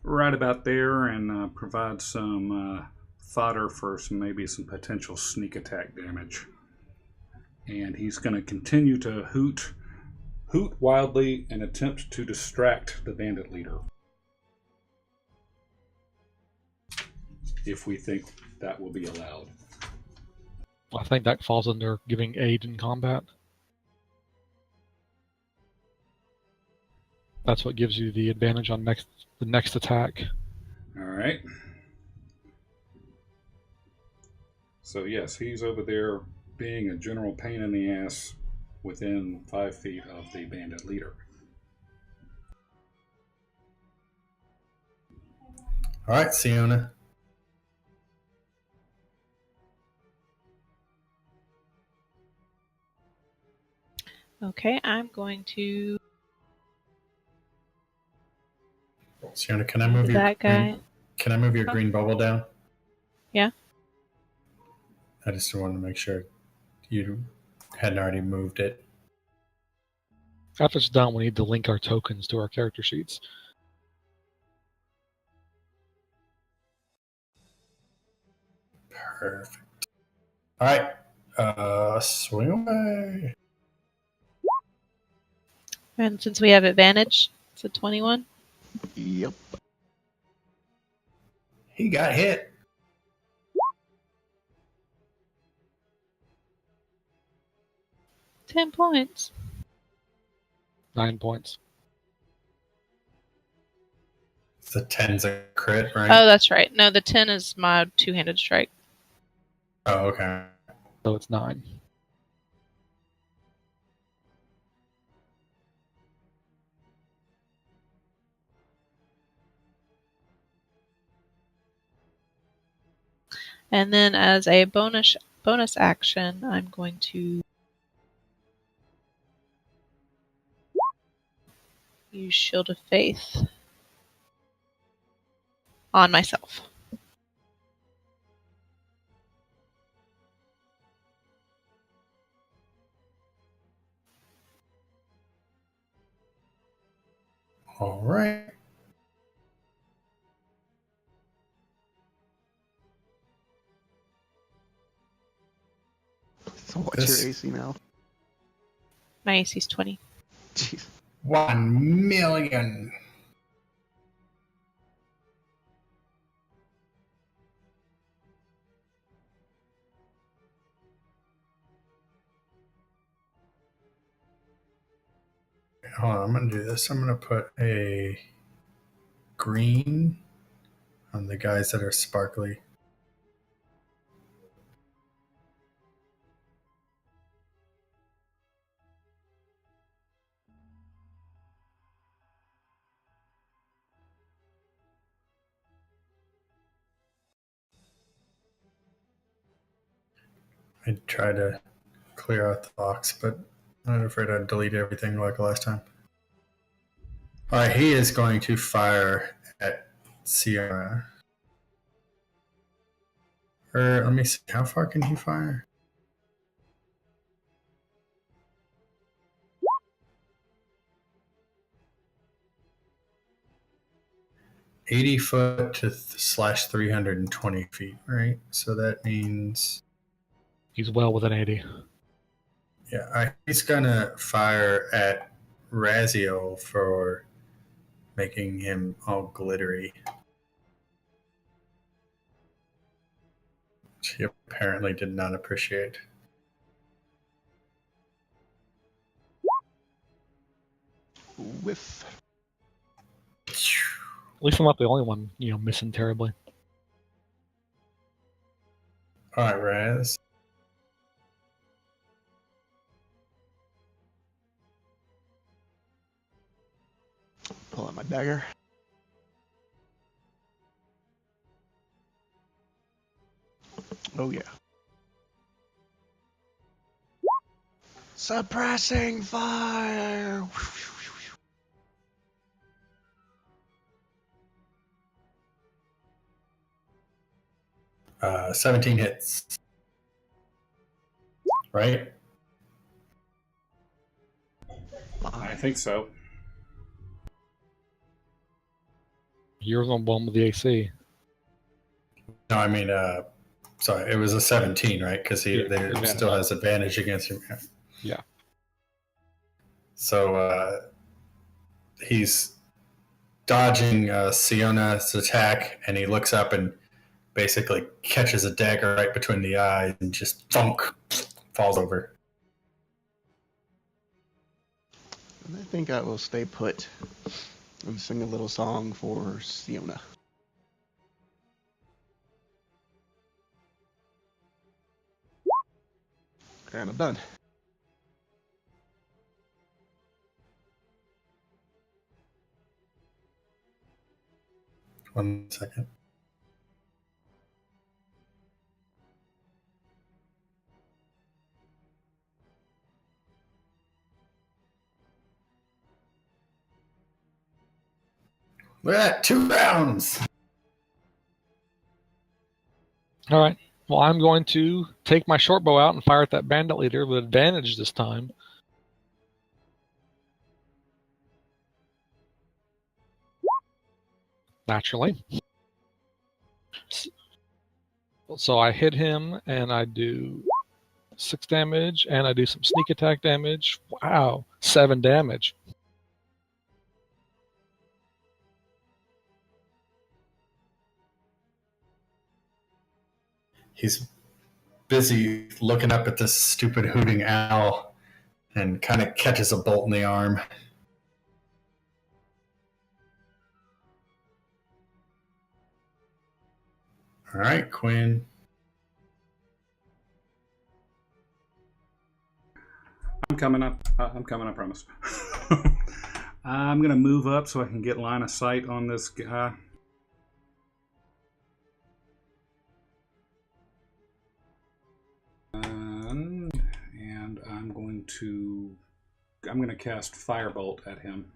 Right about there, and provide some fodder for maybe some potential sneak attack damage. And he's going to continue to hoot wildly and attempt to distract the bandit leader. If we think that will be allowed. I think that falls under giving aid in combat. That's what gives you the advantage on the next attack. All right. So yes, he's over there being a general pain in the ass within 5 feet of the bandit leader. All right, Siona. Okay, I'm going to Siona, can I move your that guy. green, can I move your green bubble down? Yeah. I just wanted to make sure you hadn't already moved it. After it's done, we need to link our tokens to our character sheets. Perfect. All right. Swing away. And since we have advantage, it's a 21. Yep. He got hit. $10 points. 9 points. The 10's a crit, right? Oh, that's right. No, the 10 is my two-handed strike. Oh, okay. So it's 9. And then as a bonus action, I'm going to use Shield of Faith on myself. All right. So what's This- your AC now? My AC is 20. Jeez. 1 million. Hold on, I'm going to do this. I'm going to put a green on the guys that are sparkly. I try to clear out the box, but I'm afraid I'd delete everything like last time. All right, he is going to fire at Sierra. Or let me see, how far can he fire? 80 foot to slash 320 feet, right? So that means, He's well within 80. yeah, he's gonna fire at Raziel for making him all glittery. Which he apparently did not appreciate. Whiff. At least I'm not the only one, missing terribly. All right, Raz. Pull out my dagger. Oh yeah. Suppressing fire. 17 hits. Right? I think so. You're the one with the AC. No, I mean, sorry, it was a 17, right? Because he advantage. still has advantage against him. Yeah. So he's dodging Siona's attack, and he looks up and basically catches a dagger right between the eyes and just thunk, falls over. And I think I will stay put and sing a little song for Siona. And I'm done. One second. Look at that, 2 rounds. All right. Well, I'm going to take my short bow out and fire at that bandit leader with advantage this time. Naturally. So I hit him, and I do 6 damage, and I do some sneak attack damage. Wow, 7 damage. He's busy looking up at this stupid hooting owl and kind of catches a bolt in the arm. All right, Quinn. I'm coming up. I promise. I'm going to move up so I can get line of sight on this guy. And I'm going to cast Firebolt at him.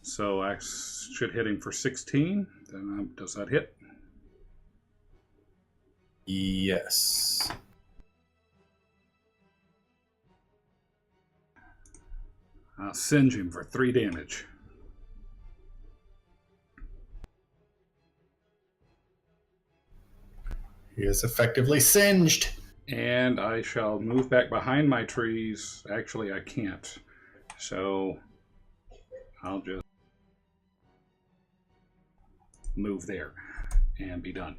So I should hit him for 16. Then does that hit? Yes. I'll singe him for 3 damage. He is effectively singed. And I shall move back behind my trees. Actually, I can't. So I'll just move there and be done.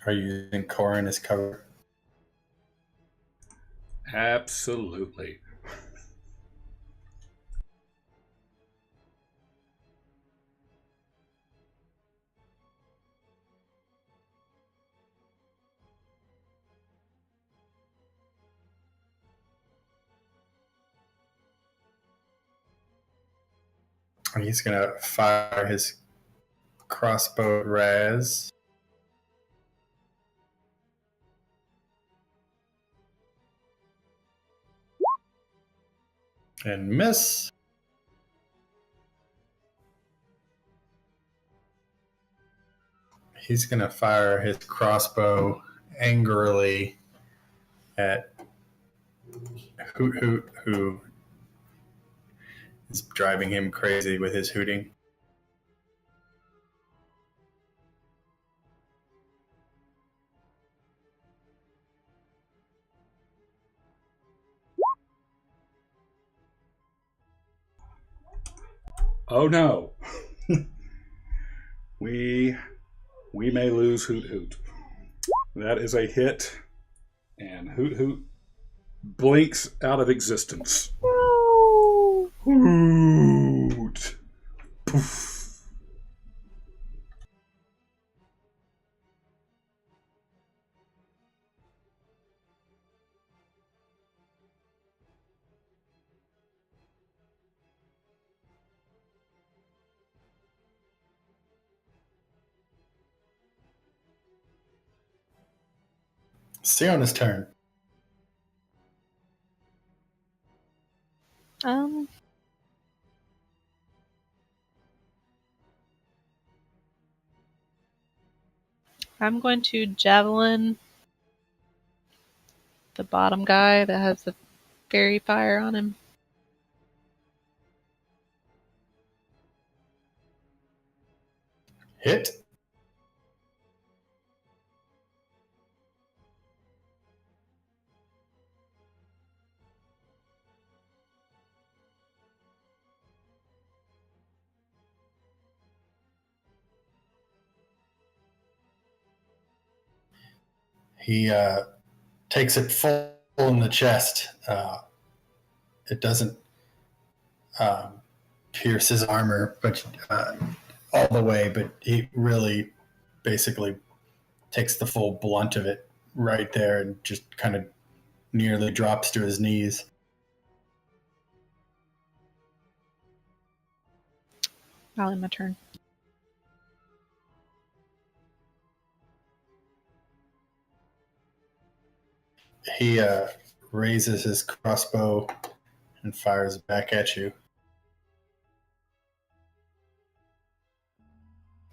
Are you using Corin as cover? Absolutely. He's going to fire his crossbow Raz. And miss. He's going to fire his crossbow angrily at who is driving him crazy with his hooting. Oh no. we may lose Hoot Hoot. That is a hit, and Hoot Hoot blinks out of existence. No. Hoot. Poof. Siona's turn. Um. I'm going to javelin the bottom guy that has the fairy fire on him. Hit. He takes it full in the chest. It doesn't pierce his armor, but all the way. But he really, basically, takes the full blunt of it right there, and just kind of nearly drops to his knees. I'll end my turn. He raises his crossbow and fires back at you.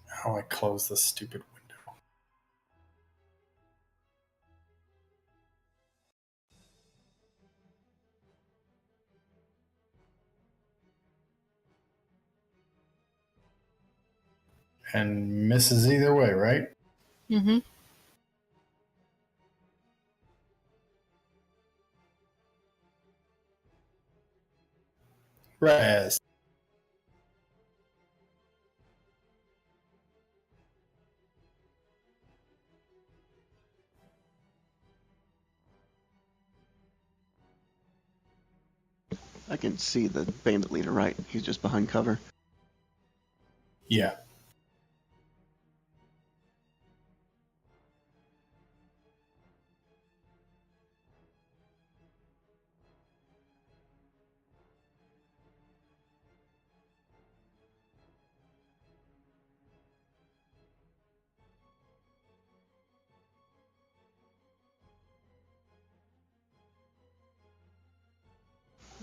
How I close this stupid window. And misses either way, right? Mm-hmm. Raz. I can see the bandit leader, right? He's just behind cover. Yeah.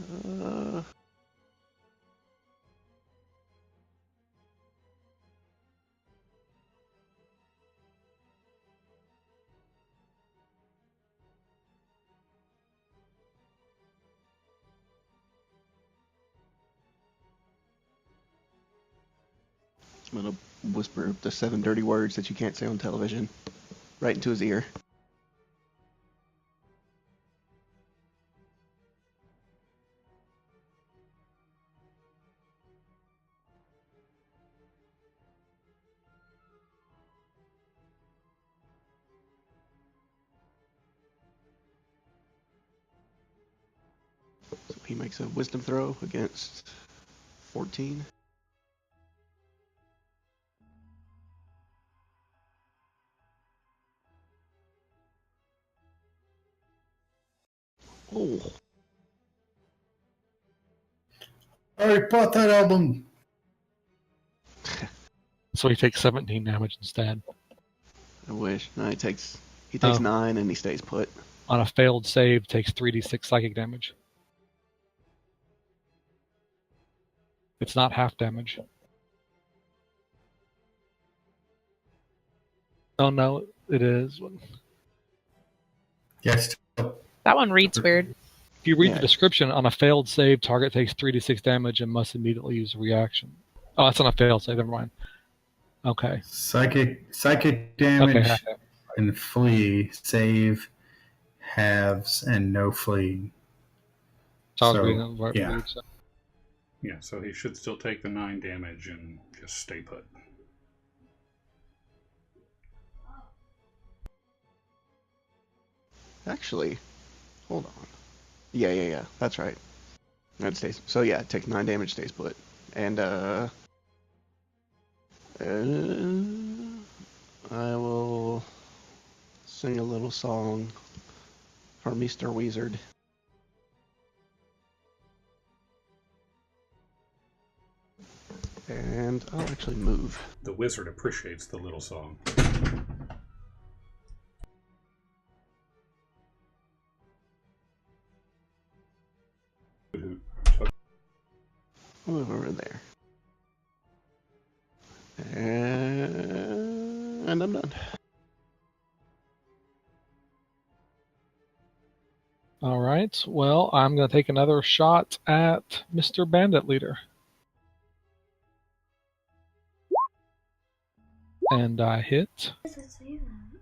Uh, I'm gonna whisper the 7 dirty words that you can't say on television right into his ear. So he makes a wisdom throw against 14. Oh, I already bought that album. So he takes 17 damage instead. I wish. No, he takes Oh. 9 and he stays put. On a failed save, takes 3d6 psychic damage. It's not half damage. Oh no, it is. Yes. That one reads weird. If you read Yeah. the description, on a failed save, target takes 3d6 damage and must immediately use a reaction. Oh, that's on a failed save. Never mind. Okay. Psychic damage Okay. and flee, save, halves, and no fleeing. So I was So, reading what yeah. weird stuff. Yeah, so he should still take the 9 damage and just stay put. Actually, hold on. Yeah. That's right. That stays. So yeah, take 9 damage, stays put, and I will sing a little song for Mr. Wizard. And I'll actually move. The wizard appreciates the little song. Move over there. And I'm done. All right. Well, I'm going to take another shot at Mr. Bandit Leader. And I hit. Does it say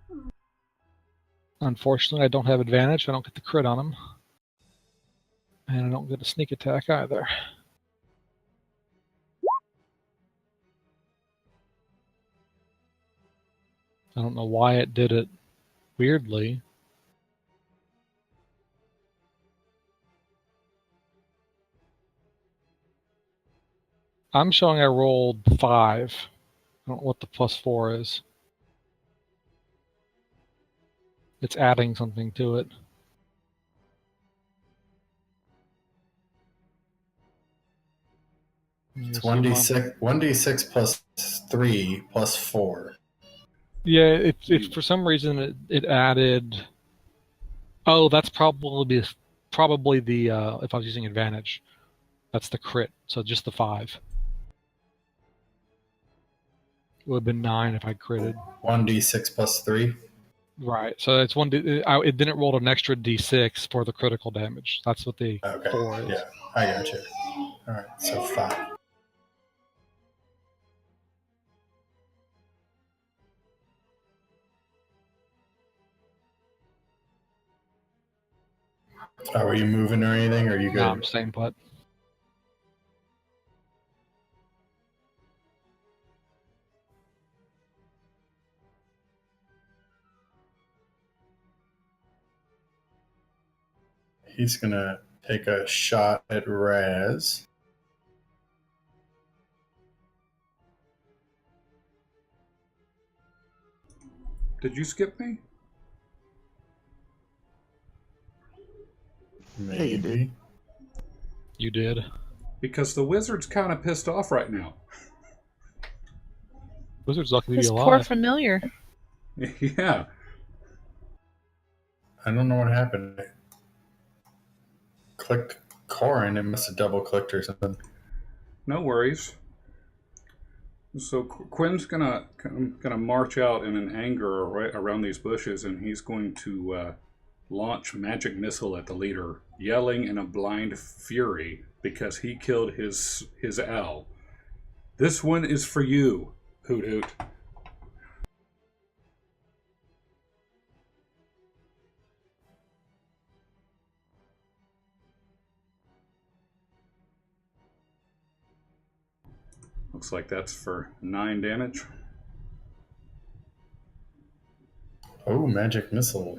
that? Unfortunately, I don't have advantage. I don't get the crit on him. And I don't get a sneak attack either. I don't know why it did it weirdly. I'm showing I rolled 5. I don't know what the +4 is. It's adding something to it. It's 1d6 plus 3 plus 4. Yeah, it's for some reason it added. Oh, that's probably the if I was using advantage, that's the crit. So just the 5. It would have been 9 if I critted. 1d6 plus 3. Right. So it's it didn't roll an extra d6 for the critical damage. That's what the 4 is. Yeah, I got you. All right, so 5. Are you moving or anything? Or are you good? No, I'm staying put. He's going to take a shot at Raz. Did you skip me? Maybe. Yeah, you did. You did. Because the wizard's kind of pissed off right now. Wizard's lucky to be This alive. poor familiar. Yeah. I don't know what happened. I clicked Corin. It must have double clicked or something. No worries. So Quinn's gonna march out in an anger around these bushes, and he's going to launch magic missile at the leader, yelling in a blind fury because he killed his owl. This one is for you, Hoot Hoot. Looks like that's for 9 damage. Oh, magic missile.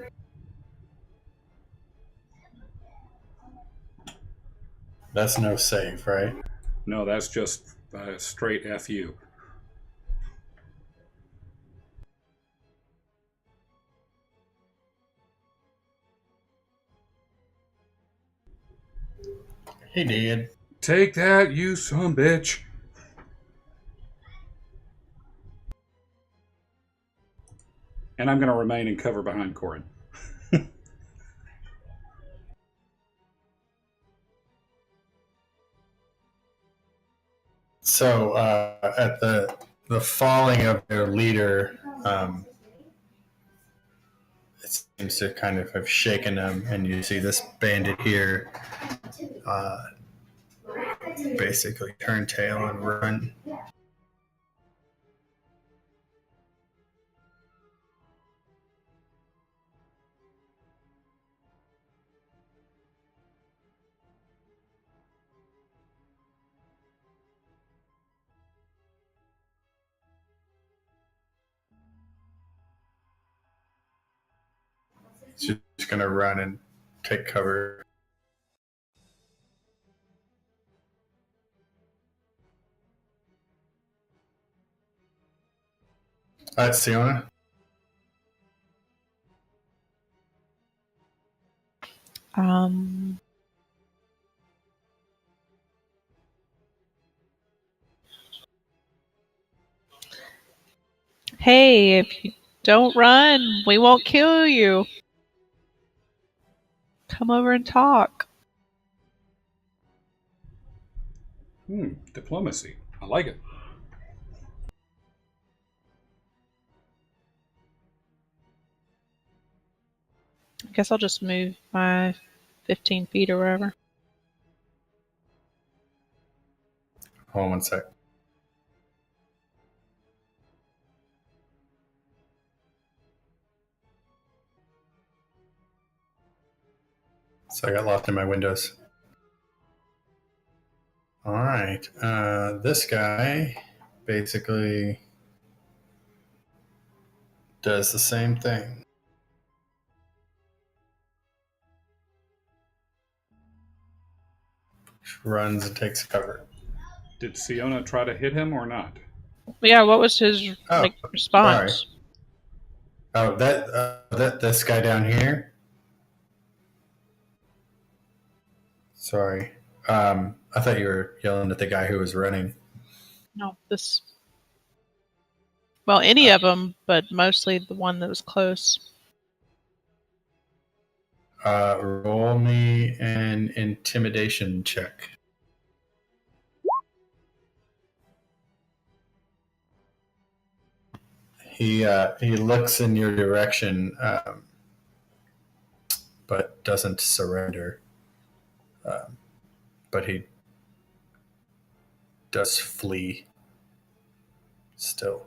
That's no save, right? No, that's just straight FU. He did. Take that, you son bitch. And I'm going to remain in cover behind Corin. So at the falling of their leader, it seems to kind of have shaken him, and you see this bandit here basically turn tail and run. He's just going to run and take cover. All right, Siona. Hey, if you don't run, we won't kill you. Come over and talk. Diplomacy. I like it. I guess I'll just move my 15 feet or wherever. Hold on one sec. So I got lost in my windows. All right. This guy basically does the same thing. Runs and takes cover. Did Siona try to hit him or not? Yeah, what was his response? Sorry. Oh, that this guy down here. Sorry. I thought you were yelling at the guy who was running. No, this. Well, any of them, but mostly the one that was close. Roll me an intimidation check. He looks in your direction, but doesn't surrender. But he does flee still.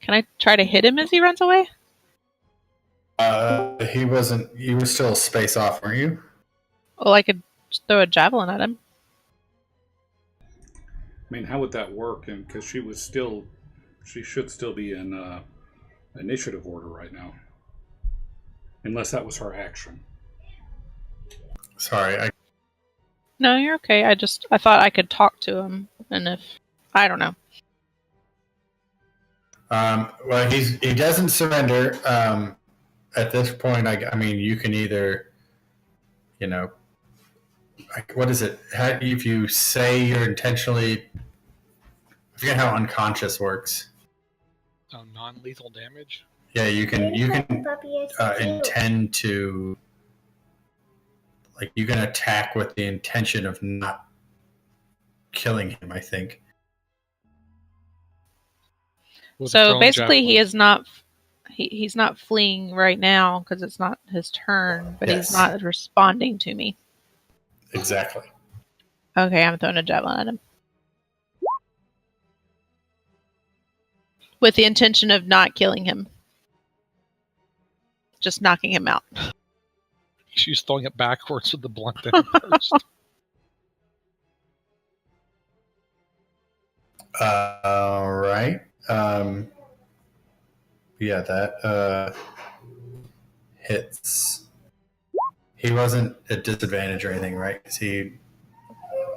Can I try to hit him as he runs away? He wasn't. You were still a space off, weren't you? Well, I could throw a javelin at him. I mean, how would that work? And because she should still be in initiative order right now, unless that was her action. Sorry. No, you're okay. I thought I could talk to him, and if I don't know. Well, he doesn't surrender. At this point, I mean, you can either, what is it? If you say you're intentionally, I forget how unconscious works. Oh, non-lethal damage. Yeah, you can intend to, like, you can attack with the intention of not killing him, I think. So basically, he is not. He's not fleeing right now because it's not his turn, but Yes. He's not responding to me. Exactly. Okay, I'm throwing a javelin at him. With the intention of not killing him. Just knocking him out. She's throwing it backwards with the blunt end first. All right. Yeah, that hits. He wasn't at disadvantage or anything, right?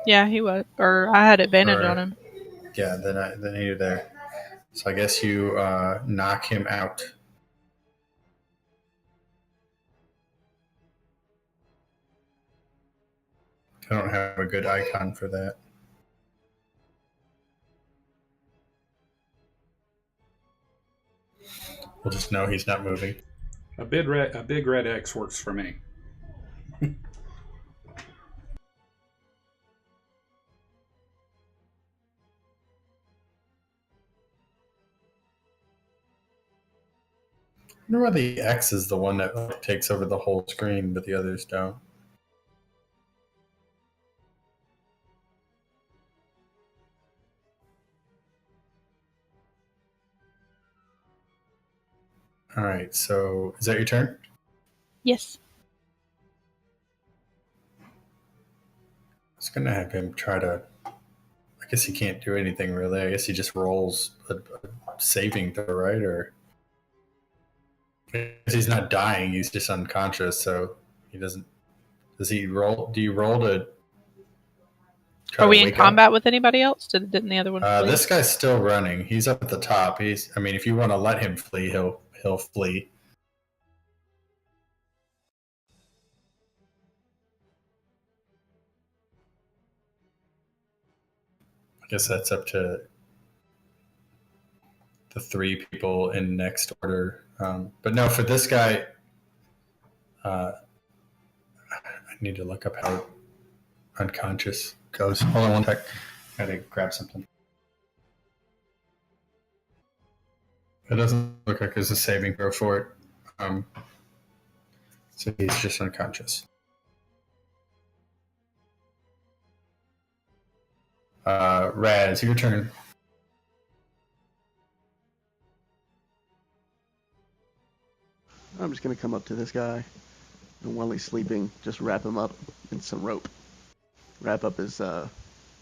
Yeah, he was. Or I had advantage on him. Yeah, then you're there. So I guess you knock him out. I don't have a good icon for that. We'll just know he's not moving. A big red X works for me. wonder why the X is the one that takes over the whole screen, but the others don't. All right, so is that your turn? Yes. I was going to have him try to... I guess he can't do anything really. I guess he just rolls a saving throw, right? Or he's not dying, he's just unconscious, so he doesn't... Does he roll? Do you roll to try Are to we in wake combat up? with anybody else? Didn't the other one flee? This guy's still running. He's up at the top. I mean, if you want to let him flee, he'll flee. I guess that's up to the three people in next order. But no, for this guy, I need to look up how unconscious goes. Hold on one sec. I gotta grab something. It doesn't look like there's a saving throw for it. So he's just unconscious. Raz, your turn. I'm just gonna come up to this guy, and while he's sleeping, just wrap him up in some rope. Wrap up his,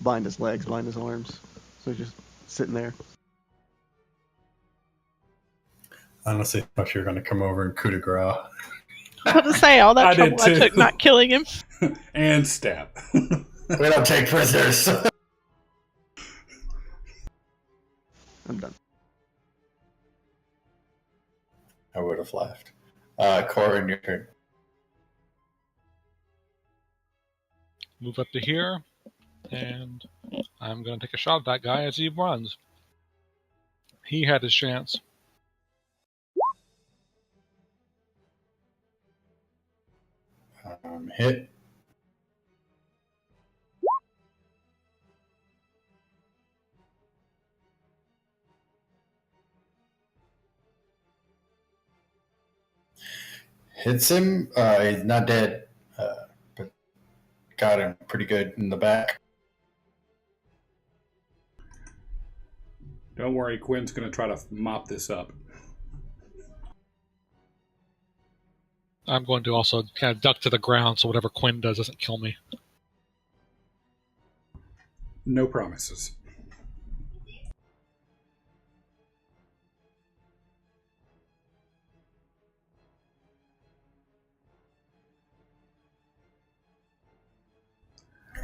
bind his legs, bind his arms. So he's just sitting there. Honestly, I thought you were going to come over and coup de grace. I was about to say, all that I did trouble I took too. not killing him. And stab. We don't take prisoners. I'm done. I would have left. Corin, your turn. Move up to here, and I'm going to take a shot at that guy as he runs. He had his chance. Hit. Hits him. He's not dead, but got him pretty good in the back. Don't worry, Quinn's going to try to mop this up. I'm going to also kind of duck to the ground so whatever Quinn does doesn't kill me. No promises.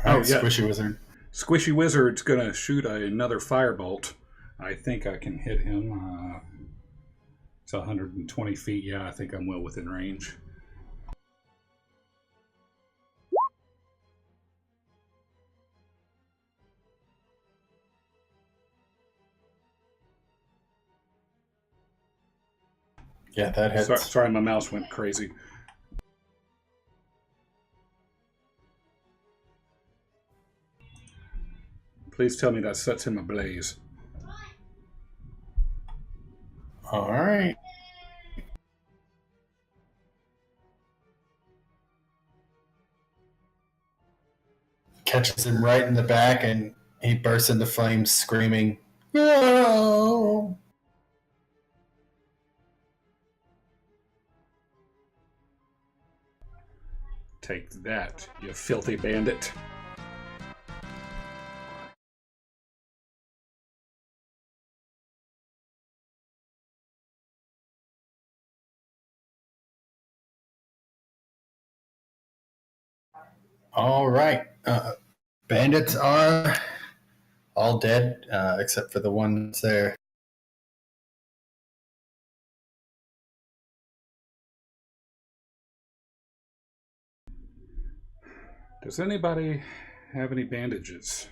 All right, Oh, yeah. Squishy Wizard. Squishy Wizard's going to shoot another firebolt. I think I can hit him. It's 120 feet. Yeah, I think I'm well within range. Yeah, that hits. Sorry, my mouse went crazy. Please tell me that sets him ablaze. All right. Catches him right in the back, and he bursts into flames, screaming, "No!" Take that, you filthy bandit. All right. Bandits are all dead, except for the ones there. Does anybody have any bandages?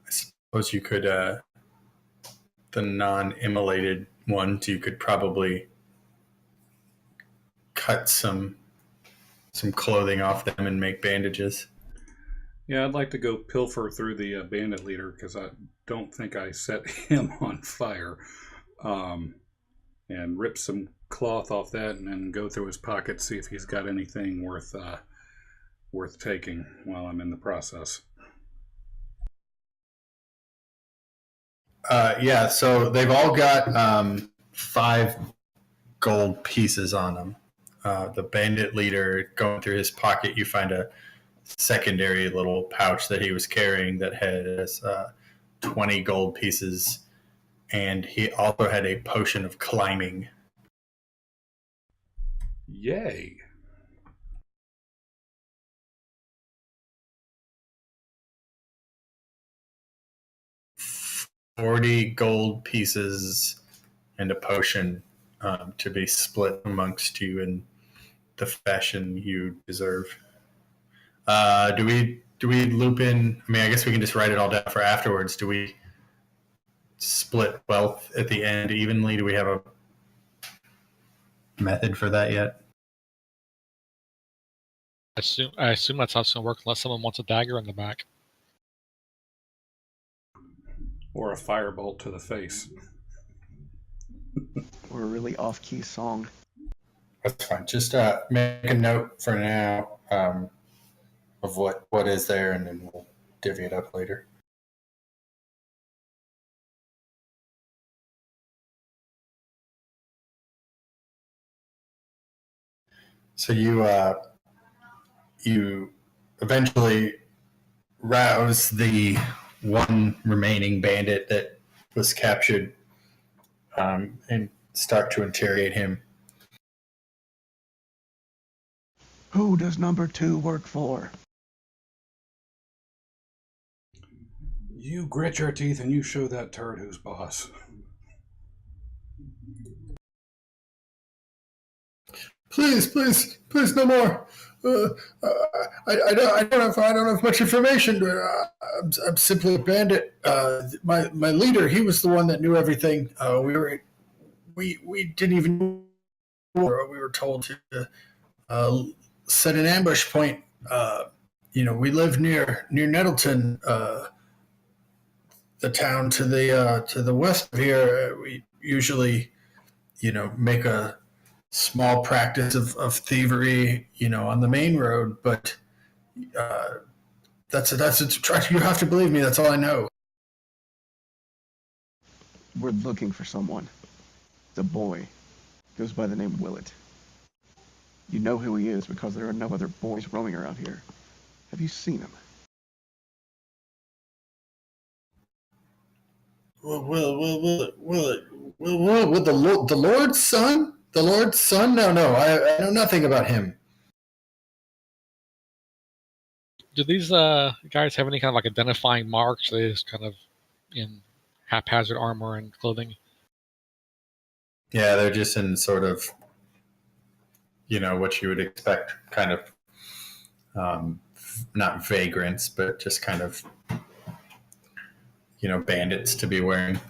I suppose you could, the non-immolated ones, you could probably cut some clothing off them and make bandages. Yeah, I'd like to go pilfer through the bandit leader because I don't think I set him on fire. And rip some cloth off that, and then go through his pocket, see if he's got anything worth taking while I'm in the process. Yeah, so they've all got 5 gold pieces on them. The bandit leader, going through his pocket, you find a secondary little pouch that he was carrying that has 20 gold pieces, and he also had a potion of climbing. Yay! 40 gold pieces and a potion to be split amongst you in the fashion you deserve. Do we loop in? I mean, I guess we can just write it all down for afterwards. Do we split wealth at the end evenly? Do we have a method for that yet? I assume that's how it's gonna work, unless someone wants a dagger in the back. Or a firebolt to the face. Or a really off-key song. That's fine. Just make a note for now of what is there, and then we'll divvy it up later. So you eventually rouse the one remaining bandit that was captured, and start to interrogate him. Who does number 2 work for? You grit your teeth and you show that turd who's boss. Please, no more. I don't have much information. I'm simply a bandit. My leader, he was the one that knew everything. We didn't even know. We were told to set an ambush point. We live near Nettleton, the town to the west of here. We usually, make a small practice of thievery, on the main road, but that's you have to believe me. That's all I know. We're looking for someone. It's a boy. Goes by the name Willett. You know who he is because there are no other boys roaming around here. Have you seen him? With the Lord's son? The Lord's son? No, I know nothing about him. Do these guys have any kind of like identifying marks? They just kind of in haphazard armor and clothing. Yeah, they're just in sort of, what you would expect, kind of, not vagrants, but just kind of, bandits to be wearing.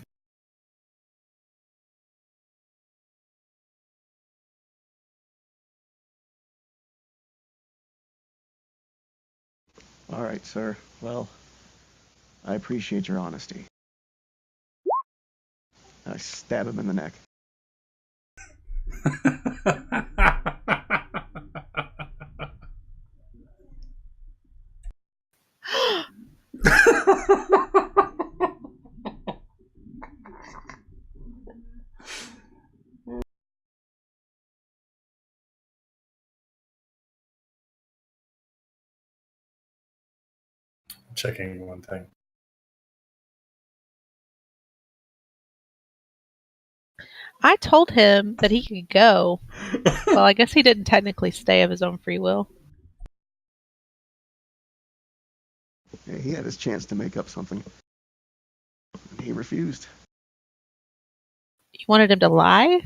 All right, sir. Well, I appreciate your honesty. I stab him in the neck. Checking one thing. I told him that he could go. Well, I guess he didn't technically stay of his own free will. Yeah, he had his chance to make up something. He refused. You wanted him to lie?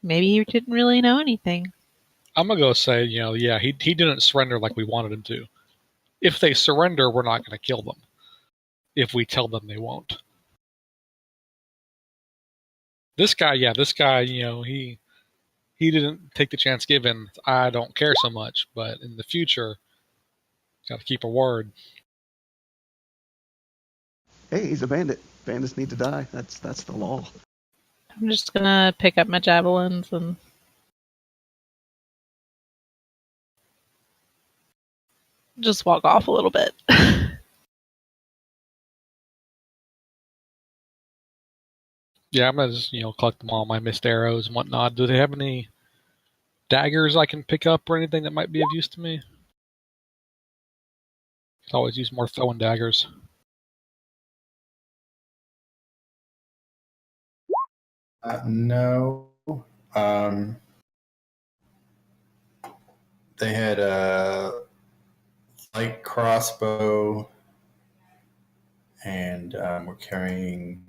Maybe he didn't really know anything. I'm gonna go say, yeah, he didn't surrender like we wanted him to. If they surrender, we're not gonna kill them. If we tell them they won't. This guy, he didn't take the chance given. I don't care so much, but in the future, got to keep a word. Hey, he's a bandit. Bandits need to die. That's the law. I'm just gonna pick up my javelins and just walk off a little bit. Yeah, I'm gonna just collect them all my missed arrows and whatnot. Do they have any daggers I can pick up or anything that might be of use to me? Could always use more throwing daggers. No. They had a light crossbow, and we're carrying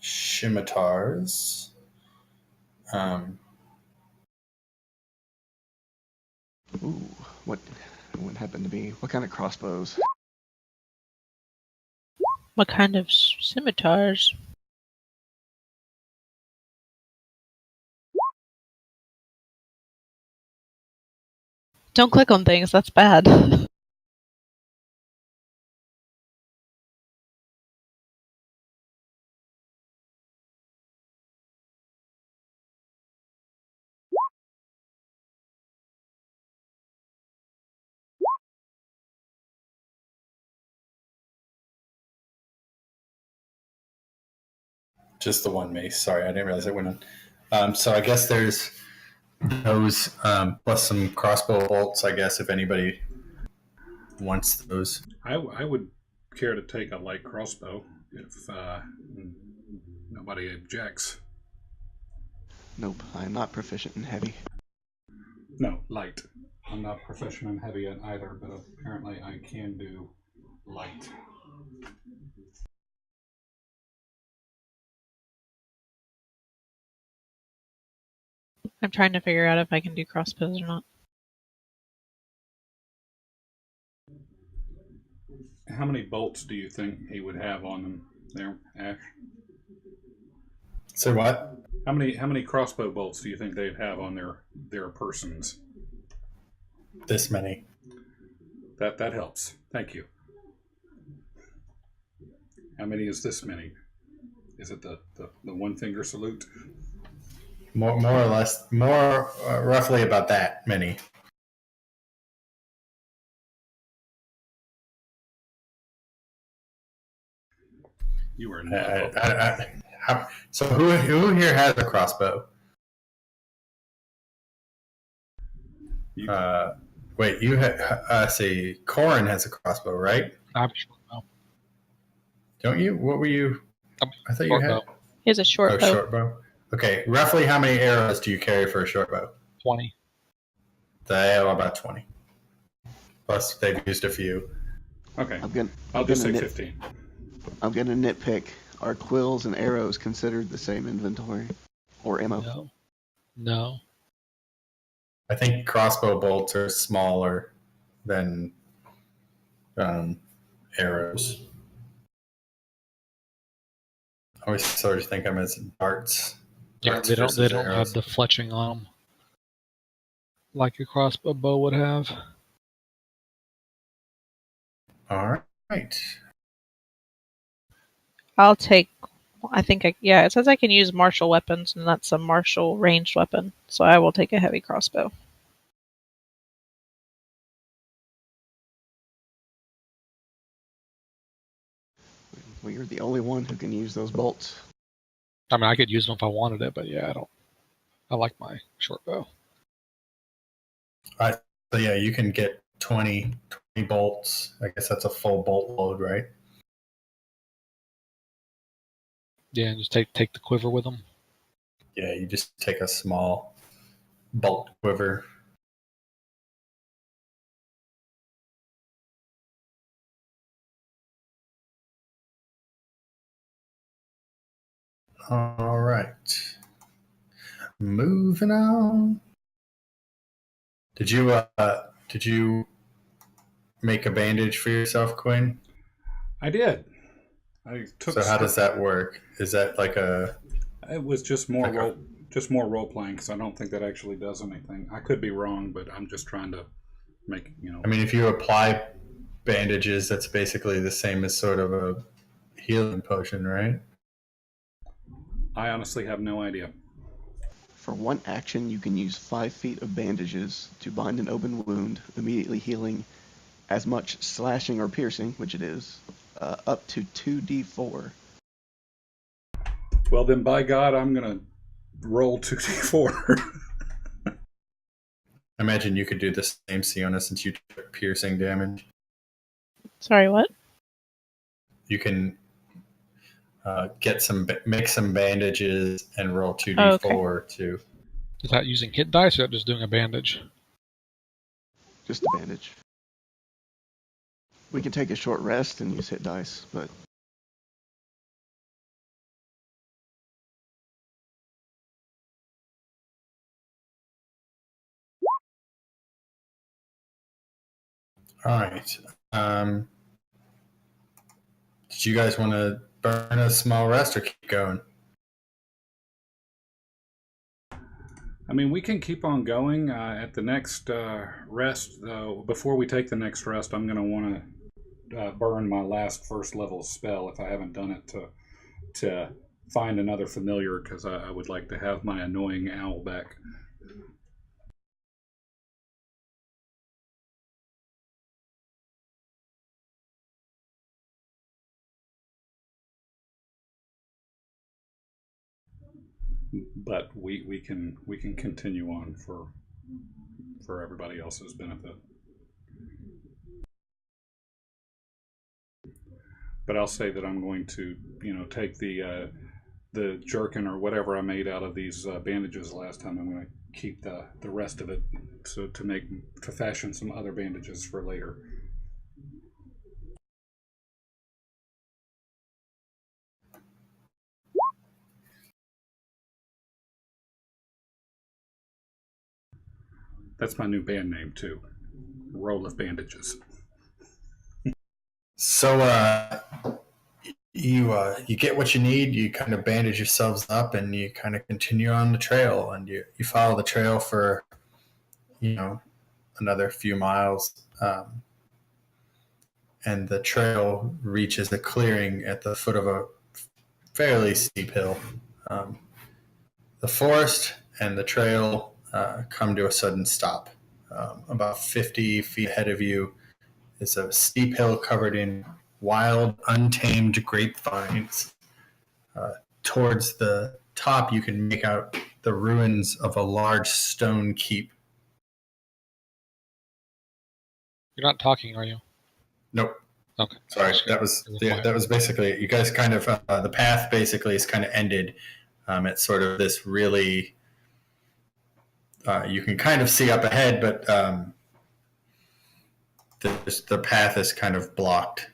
scimitars. Ooh, what happened to be? What kind of crossbows? What kind of scimitars? Don't click on things, that's bad. Just the one mace. Sorry, I didn't realize it went on. So I guess there's those plus some crossbow bolts. I guess if anybody wants those. I would care to take a light crossbow if nobody objects. Nope, I am not proficient in heavy. No, light. I'm not proficient in heavy either, but apparently I can do light. I'm trying to figure out if I can do crossbows or not. How many bolts do you think he would have on them there, Ash? So what? How many crossbow bolts do you think they'd have on their persons? This many. That helps. Thank you. How many is this many? Is it the one finger salute? More or less, roughly about that many. You are not. So who here has a crossbow? Wait, you see, Corin has a crossbow, right? I'm sure. No. Don't you? What were you? I thought you had. He has a short bow. Short bow. Okay, roughly how many arrows do you carry for a short bow? 20. They have about 20. Plus, they've used a few. Okay. I'll just say 15. I'm gonna nitpick. Are quills and arrows considered the same inventory or ammo? No. I think crossbow bolts are smaller than arrows. I always sort of think of them as darts. Yeah, they don't have the fletching on them like a crossbow bow would have. All right. I'll take. I think it says I can use martial weapons, and that's a martial ranged weapon. So I will take a heavy crossbow. Well, you're the only one who can use those bolts. I mean, I could use them if I wanted it, but yeah, I don't. I like my short bow. So yeah, you can get 20 bolts. I guess that's a full bolt load, right? Yeah, and just take the quiver with them. Yeah, you just take a small bolt quiver. All right. Moving on. Did you make a bandage for yourself, Quinn? I did. I took. So how does that work? Is that like a It was just more Okay. role playing because I don't think that actually does anything. I could be wrong, but I'm just trying to make I mean, if you apply bandages, that's basically the same as sort of a healing potion, right? I honestly have no idea. For one action, you can use 5 feet of bandages to bind an open wound, immediately healing as much slashing or piercing, which it is, up to 2d4. Well, then by God, I'm gonna roll 2d4. I imagine you could do the same, Siona, since you took piercing damage. Sorry, what? You can make some bandages and roll 2d4 Oh, okay. to. Is that using hit dice or just doing a bandage? Just a bandage. We can take a short rest and use hit dice, but All right. Did you guys want to burn a small rest or keep going? I mean, we can keep on going. At the next rest, though, before we take the next rest, I'm going to want to burn my last first level spell if I haven't done it to find another familiar because I would like to have my annoying owl back. But we can continue on for everybody else's benefit. But I'll say that I'm going to, take the jerkin or whatever I made out of these bandages last time. I'm going to keep the rest of it to fashion some other bandages for later. That's my new band name too. Roll of Bandages. So you get what you need. You kind of bandage yourselves up, and you kind of continue on the trail, and you follow the trail for another few miles, and the trail reaches a clearing at the foot of a fairly steep hill. Um, the forest and the trail come to a sudden stop. About 50 feet ahead of you is a steep hill covered in wild, untamed grapevines. Towards the top, you can make out the ruins of a large stone keep. You're not talking, are you? Nope. Okay. Sorry, that was basically it. You guys kind of the path basically is kind of ended at sort of this really. You can kind of see up ahead, but the path is kind of blocked.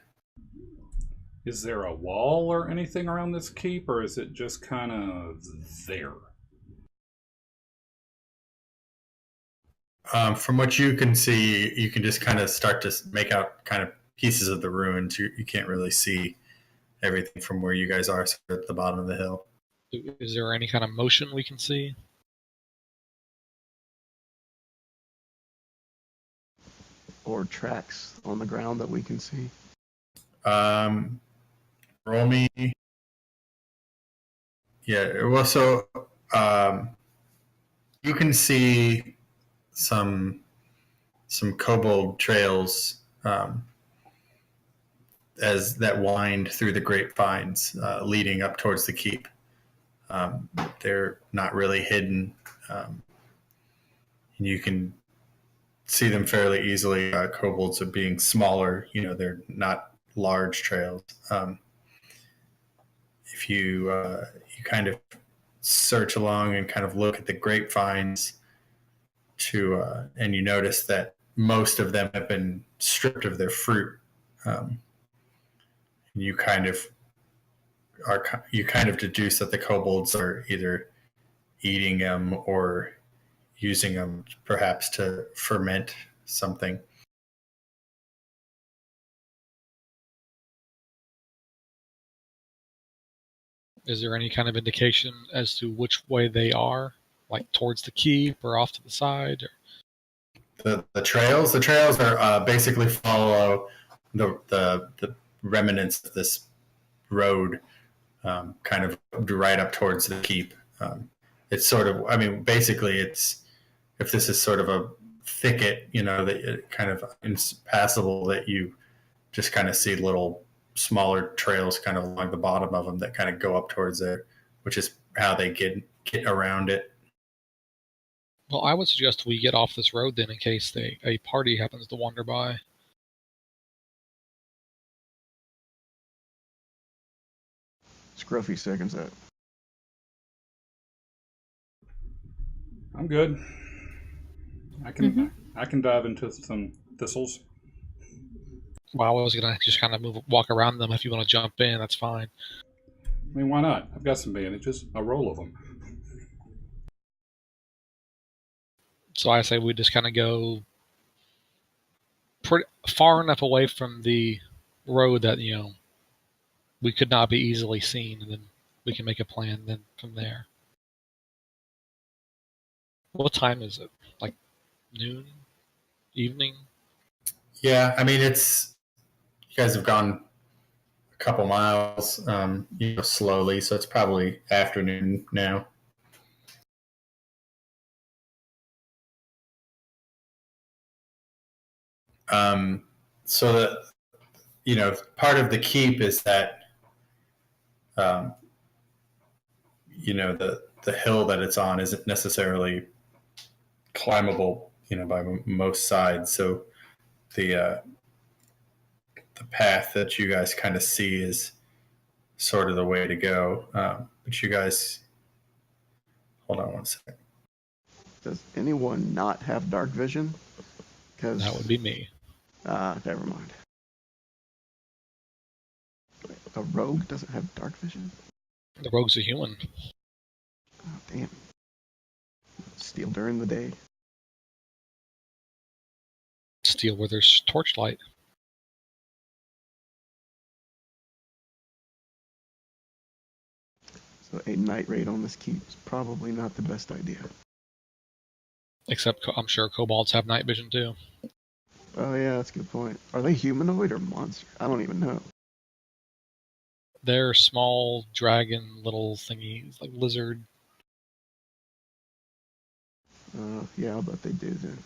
Is there a wall or anything around this keep, or is it just kind of there? From what you can see, you can just kind of start to make out kind of pieces of the ruins. You can't really see everything from where you guys are at the bottom of the hill. Is there any kind of motion we can see? or tracks on the ground that we can see. Roll me. Yeah. Well, so you can see some kobold trails as that wind through the grapevines leading up towards the keep. They're not really hidden. You can see them fairly easily. Kobolds are being smaller. They're not large trails. If you kind of search along and kind of look at the grapevines, and you notice that most of them have been stripped of their fruit. You kind of deduce that the kobolds are either eating them or using them perhaps to ferment something. Is there any kind of indication as to which way they are, like towards the keep or off to the side? Or... The trails are basically follow the remnants of this road, kind of right up towards the keep. It's sort of, I mean, basically, it's if this is sort of a thicket, that it kind of impassable, that you just kind of see little smaller trails kind of along the bottom of them that kind of go up towards there, which is how they get around it. Well, I would suggest we get off this road then, in case a party happens to wander by. Scruffy seconds that. I'm good. I can dive into some thistles. Well, I was gonna just kind of walk around them. If you want to jump in, that's fine. I mean, why not? I've got some bandages. A roll of them. So I say we just kind of go pretty far enough away from the road that we could not be easily seen, and then we can make a plan then from there. What time is it? Like noon, evening? Yeah, I mean, you guys have gone a couple miles, slowly, so it's probably afternoon now. So that, part of the keep is that, the hill that it's on isn't necessarily climbable, by most sides. So the path that you guys kind of see is sort of the way to go. But you guys, hold on one second. Does anyone not have dark vision? Because That would be me. Never mind. A rogue doesn't have dark vision? The rogue's a human. Oh, damn. Steal during the day. Steal where there's torchlight. So a night raid on this keep is probably not the best idea. Except I'm sure kobolds have night vision too. Oh yeah, that's a good point. Are they humanoid or monster? I don't even know. They're small dragon little thingies, like lizard. Yeah, I'll bet they do then.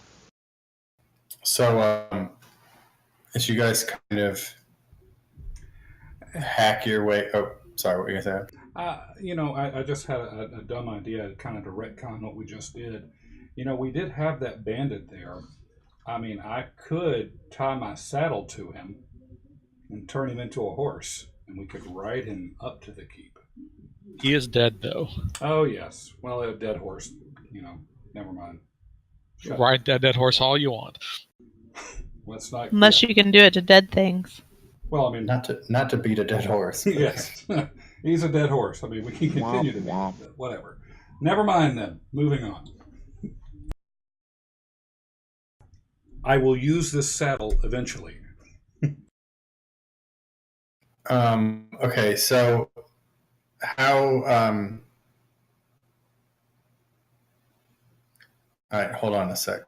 So as you guys kind of hack your way, oh, sorry, what were you gonna say? I just had a dumb idea, kind of to retcon what we just did. We did have that bandit there. I mean, I could tie my saddle to him and turn him into a horse, and we could ride him up to the keep. He is dead, though. Oh, yes. Well, a dead horse, never mind. Ride that dead horse all you want. Let's not. Unless you can do it to dead things. Well, I mean, not to beat a dead horse. Yes, he's a dead horse. I mean, we can continue to womp. whatever. Never mind then. Moving on. I will use this saddle eventually. Okay, so how? All right, hold on a sec.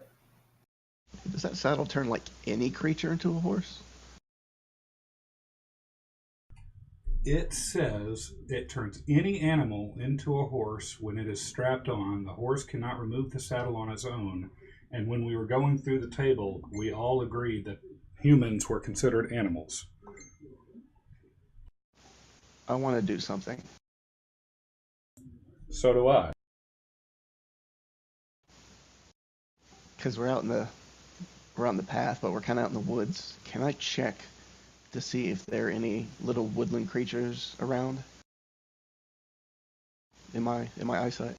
Does that saddle turn like any creature into a horse? It says it turns any animal into a horse when it is strapped on. The horse cannot remove the saddle on its own. And when we were going through the table, we all agreed that humans were considered animals. I want to do something. So do I. Because we're out in the path, but we're kind of out in the woods. Can I check to see if there are any little woodland creatures around? In my eyesight.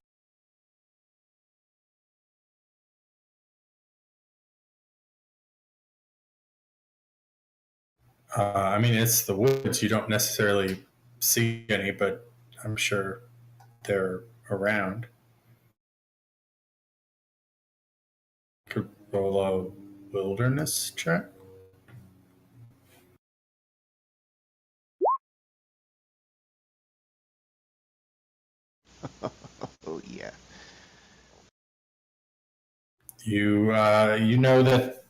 I mean, it's the woods. You don't necessarily see any, but I'm sure they're around. Could roll a wilderness check. Oh yeah. You know that.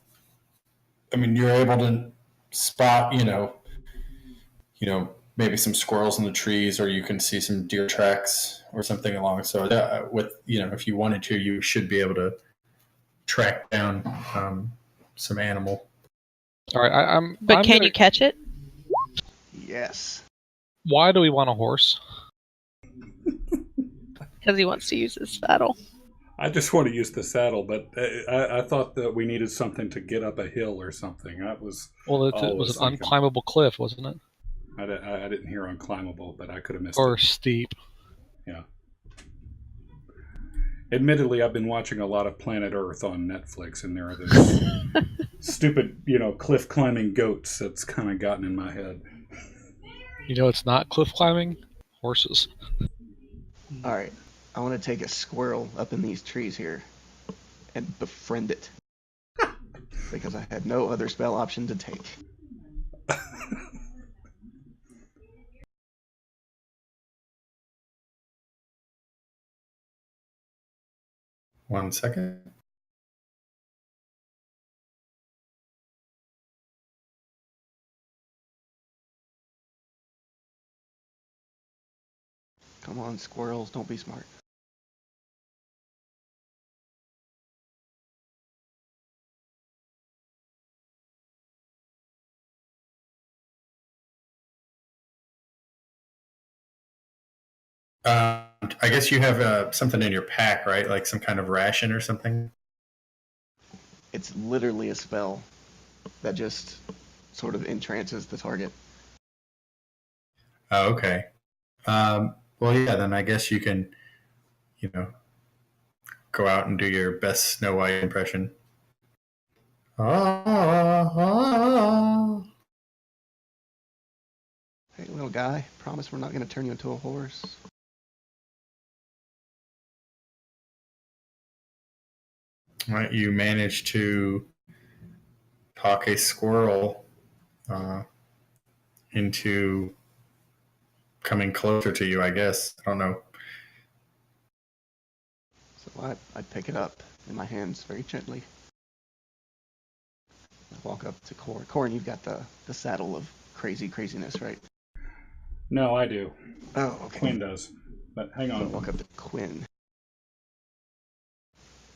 I mean, you're able to spot. Maybe some squirrels in the trees, or you can see some deer tracks or something along. So if you wanted to, you should be able to track down some animal. All right, I'm. But I'm can gonna, you catch it? Yes. Why do we want a horse? Because he wants to use his saddle. I just want to use the saddle, but I thought that we needed something to get up a hill or something. That was Well, it all I was was an thinking. unclimbable cliff, wasn't it? I didn't hear unclimbable, but I could have missed Or it. steep. Yeah. Admittedly, I've been watching a lot of Planet Earth on Netflix, and there are those stupid, cliff climbing goats that's kind of gotten in my head. You know, it's not cliff climbing. Horses. All right. I want to take a squirrel up in these trees here and befriend it. Because I had no other spell option to take. One second. Come on, squirrels, don't be smart. I guess you have something in your pack, right? Like some kind of ration or something. It's literally a spell that just sort of entrances the target. Oh, okay. Well, yeah. Then I guess you can, go out and do your best Snow White impression. Ah, ah. Hey, little guy, promise we're not going to turn you into a horse. Right, you manage to talk a squirrel into coming closer to you, I guess. I don't know. So I pick it up in my hands very gently. I walk up to Corin. Corin, you've got the saddle of craziness, right? No, I do. Oh, okay. Quinn does. But hang So I on. walk up to Quinn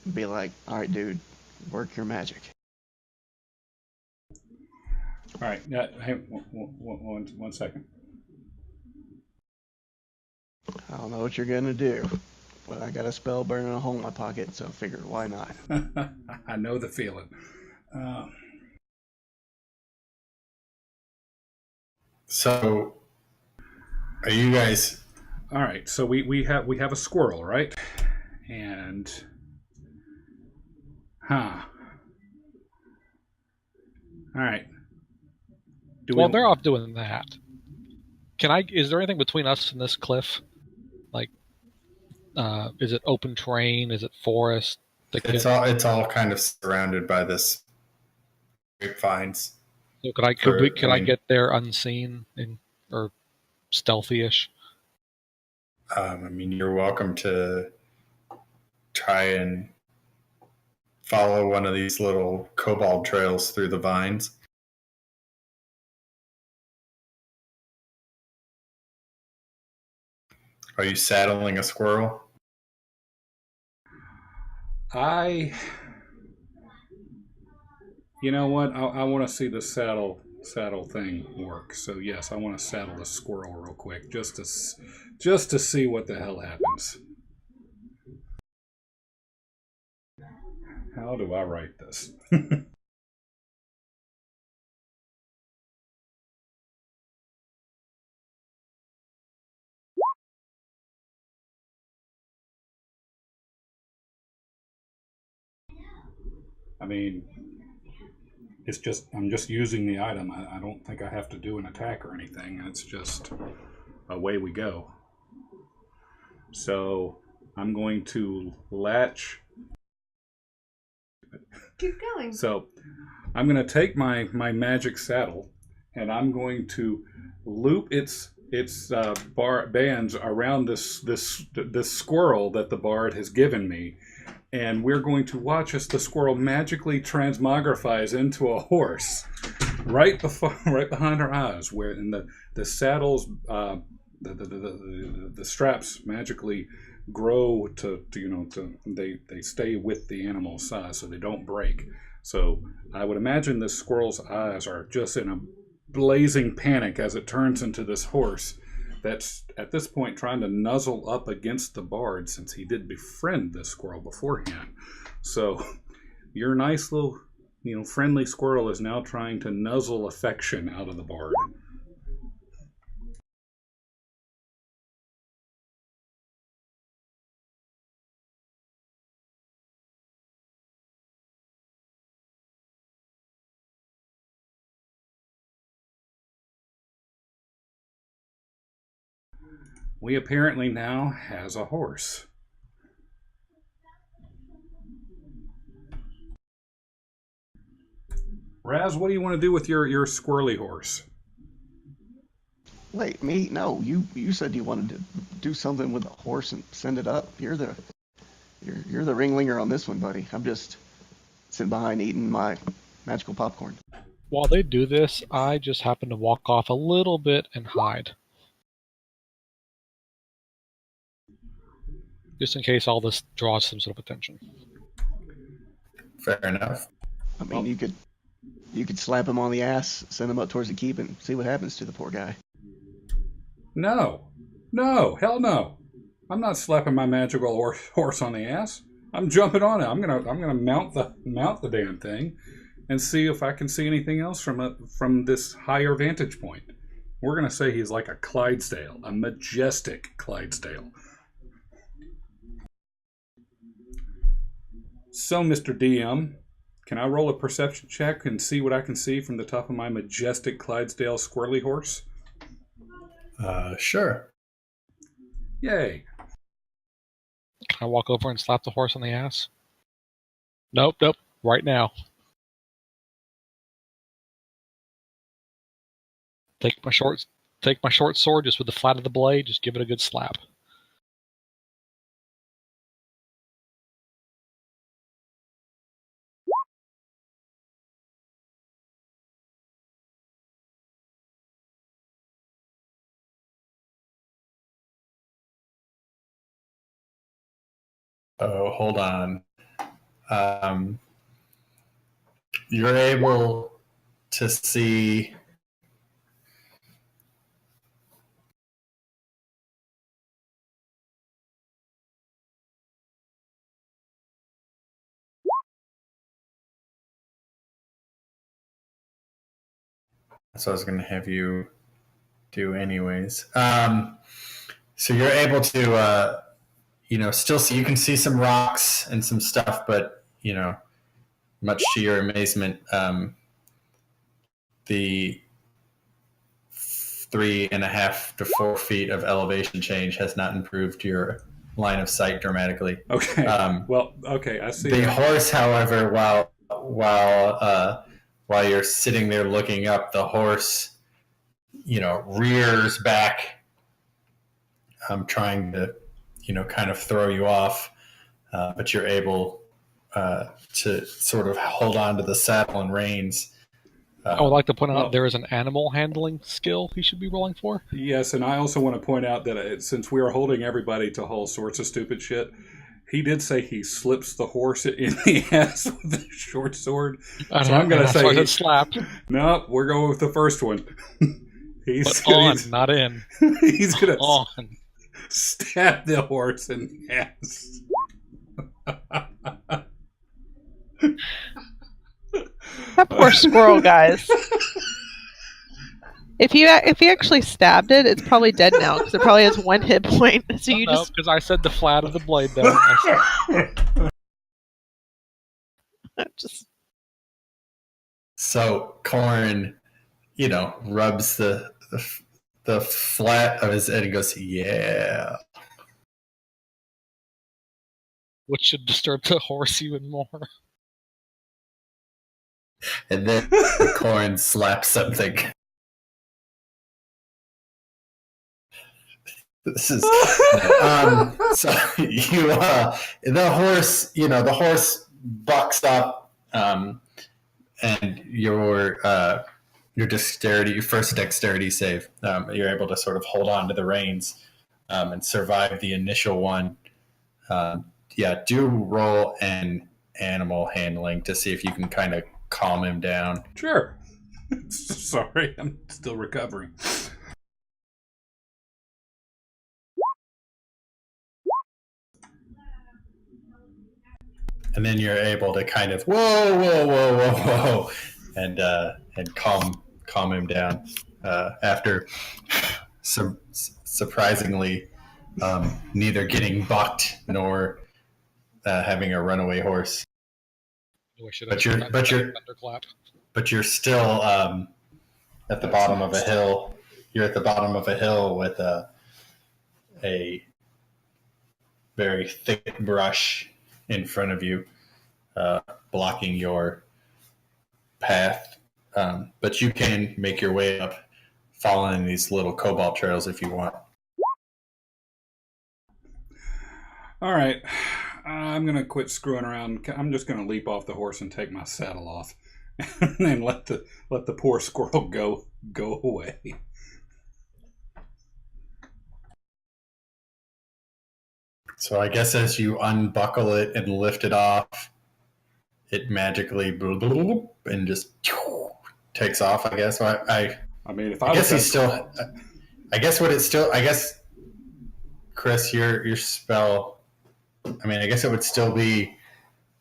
and be like, all right, dude, work your magic. All right. Hey, one second. I don't know what you're going to do, but I got a spell burning a hole in my pocket, so I figured, why not? I know the feeling. So, are you guys? All right. So we have a squirrel, right? And All right. They're off doing that. Is there anything between us and this cliff? Like, is it open terrain? Is it forest? It's all kind of surrounded by this grapevines. So could I get there unseen or stealthy-ish? I mean, you're welcome to try and follow one of these little kobold trails through the vines. Are you saddling a squirrel? You know what? I want to see the saddle thing work. So yes, I want to saddle a squirrel real quick, just to see what the hell happens. How do I write this? I mean, I'm just using the item. I don't think I have to do an attack or anything. It's just away we go. So I'm going to latch. Keep going. So I'm going to take my magic saddle, and I'm going to loop its its bands around this squirrel that the bard has given me, and we're going to watch as the squirrel magically transmogrifies into a horse, right behind our eyes, where in the saddles, the straps magically grow to they stay with the animal's size, so they don't break. So I would imagine this squirrel's eyes are just in a blazing panic as it turns into this horse that's at this point trying to nuzzle up against the bard, since he did befriend this squirrel beforehand. So your nice little friendly squirrel is now trying to nuzzle affection out of the bard. We apparently now has a horse. Raz, what do you want to do with your squirrely horse? Wait, me? No, you said you wanted to do something with the horse and send it up. You're the ringleader on this one, buddy. I'm just sitting behind eating my magical popcorn. While they do this, I just happen to walk off a little bit and hide. Just in case all this draws some sort of attention. Fair enough. I mean, you could slap him on the ass, send him up towards the keep, and see what happens to the poor guy. No, hell no! I'm not slapping my magical horse on the ass. I'm jumping on it. I'm gonna mount the damn thing, and see if I can see anything else from this higher vantage point. We're gonna say he's like a Clydesdale, a majestic Clydesdale. So, Mr. DM, can I roll a perception check and see what I can see from the top of my majestic Clydesdale squirrely horse? Sure. Yay. Can I walk over and slap the horse on the ass? Nope. Right now. Take my short sword just with the flat of the blade, just give it a good slap. Oh, hold on. You're able to see. So I was going to have you do anyways. So you're able to, still see. You can see some rocks and some stuff, but much to your amazement, the 3.5 to 4 feet of elevation change has not improved your line of sight dramatically. Okay. Okay, I see. The horse, however, while you're sitting there looking up, the horse, rears back, trying to, kind of throw you off, but you're able to sort of hold on to the saddle and reins. I would like to point out there is an animal handling skill he should be rolling for. Yes, and I also want to point out that since we are holding everybody to all sorts of stupid shit, he did say he slips the horse in the ass with a short sword. So I'm going to say he slapped. No, we're going with the first one. But on, not in. He's going to stab the horse in the ass. That poor squirrel, guys. If you actually stabbed it, it's probably dead now because it probably has 1 hit point. So you just because I said the flat of the blade though. So Corn, rubs the flat of his head and goes, "Yeah." Which should disturb the horse even more. And then Corn slaps something. This is so you the horse bucks up, and your dexterity, your first dexterity save, you're able to sort of hold on to the reins and survive the initial one. Do roll an animal handling to see if you can kind of calm him down. Sure. Sorry, I'm still recovering. And then you're able to kind of whoa, and calm him down after surprisingly neither getting bucked nor having a runaway horse. But you're still at the bottom of a hill. You're at the bottom of a hill with a very thick brush in front of you, blocking your path. But you can make your way up, following these little cobalt trails if you want. All right, I'm gonna quit screwing around. I'm just gonna leap off the horse and take my saddle off, and then let the poor squirrel go away. So I guess as you unbuckle it and lift it off, it magically and just takes off. I guess. I mean, if I guess he's still. I guess Chris, your spell. I mean, I guess it would still be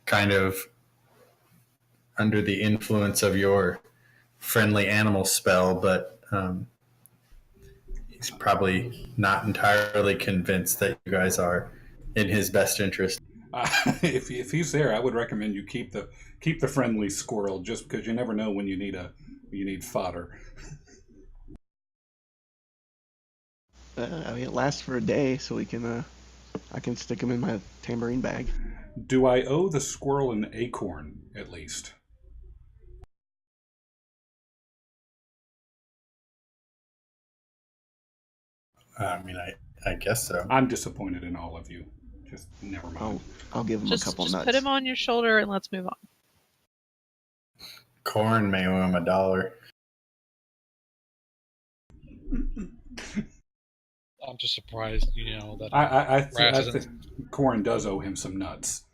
kind of under the influence of your friendly animal spell, but he's probably not entirely convinced that you guys are in his best interest. If he's there, I would recommend you keep the friendly squirrel, just because you never know when you need fodder. I mean, it lasts for a day, so we can. I can stick him in my tambourine bag. Do I owe the squirrel an acorn at least? I mean, I guess so. I'm disappointed in all of you. Just never mind. I'll give him a couple just nuts. Put him on your shoulder and let's move on. Corn may owe him $1. I'm just surprised, that I think Corin does owe him some nuts.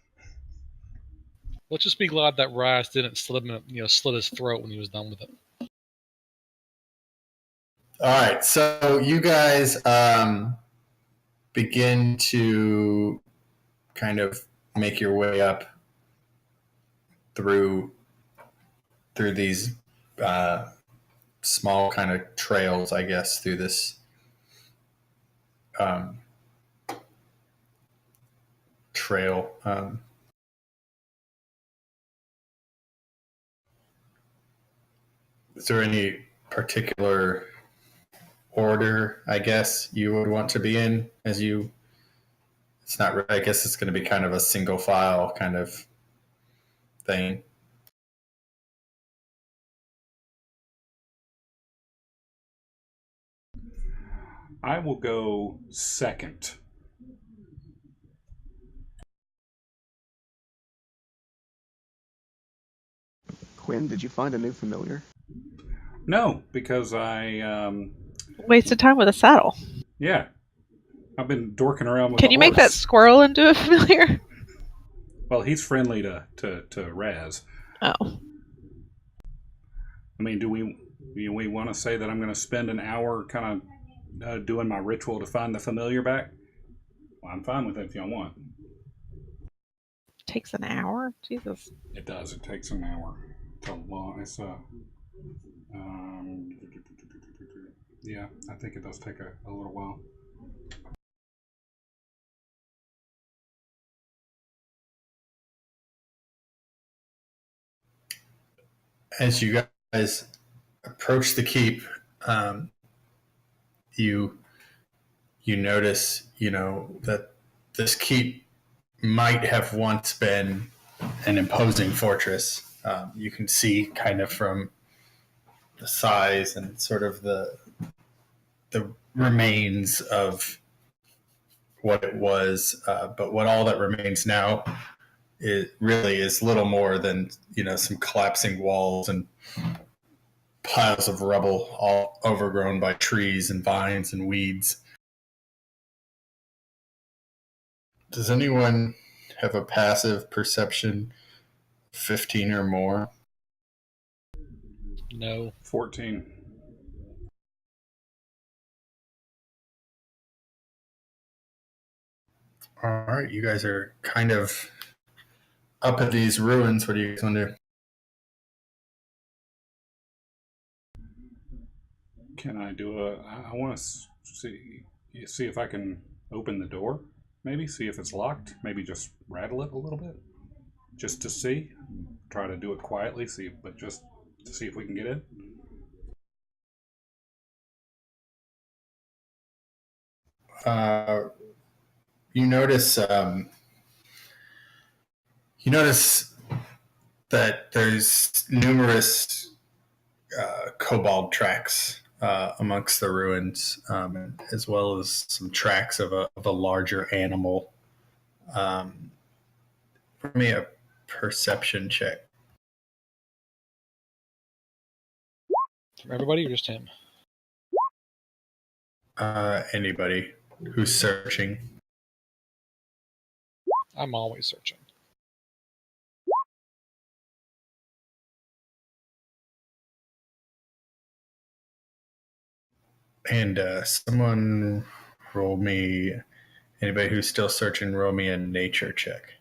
Let's just be glad that Raz didn't slit his throat when he was done with it. All right, so you guys begin to kind of make your way up through these small kind of trails, I guess, through this trail. Is there any particular order, I guess, you would want to be in as you? It's not really, I guess it's going to be kind of a single file kind of thing. I will go second. Quinn, did you find a new familiar? No, because I wasted time with a saddle. Yeah, I've been dorking around with. Can you make that squirrel into a familiar? Well, he's friendly to Raz. Oh. I mean, do we want to say that I'm going to spend an hour kind of doing my ritual to find the familiar back? Well, I'm fine with it if y'all want. Takes an hour? Jesus. It does. It takes an hour. It's yeah, I think it does take a little while. As you guys approach the keep, you notice, that this keep might have once been an imposing fortress. You can see kind of from the size and sort of the remains of what it was, but what all that remains now it really is little more than some collapsing walls and piles of rubble, all overgrown by trees and vines and weeds. Does anyone have a passive perception 15 or more? No. 14. All right, you guys are kind of up at these ruins. What do you guys want to do? Can I do I want to see if I can open the door. Maybe see if it's locked. Maybe just rattle it a little bit, just to see. Try to do it quietly. But just to see if we can get in. You notice that there's numerous kobold tracks amongst the ruins, as well as some tracks of a larger animal. For me, a perception check. For everybody or just him? Anybody who's searching. I'm always searching. And someone roll me. Anybody who's still searching, roll me a nature check.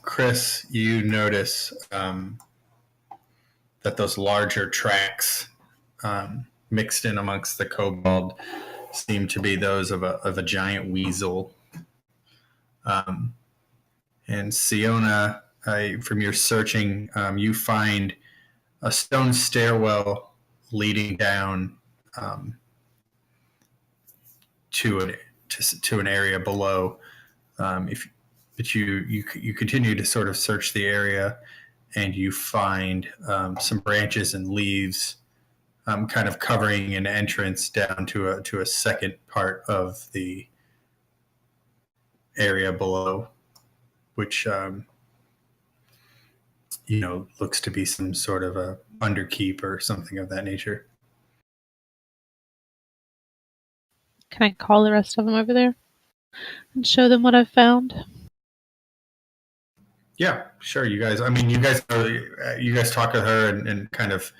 Chris, you notice that those larger tracks mixed in amongst the kobold seem to be those of a giant weasel. And Siona, from your searching, you find a stone stairwell leading down to an area below. But you continue to sort of search the area, and you find some branches and leaves, kind of covering an entrance down to a second part of the area below, which looks to be some sort of a underkeep or something of that nature. Can I call the rest of them over there and show them what I've found? Yeah, sure. You guys talk to her and kind of,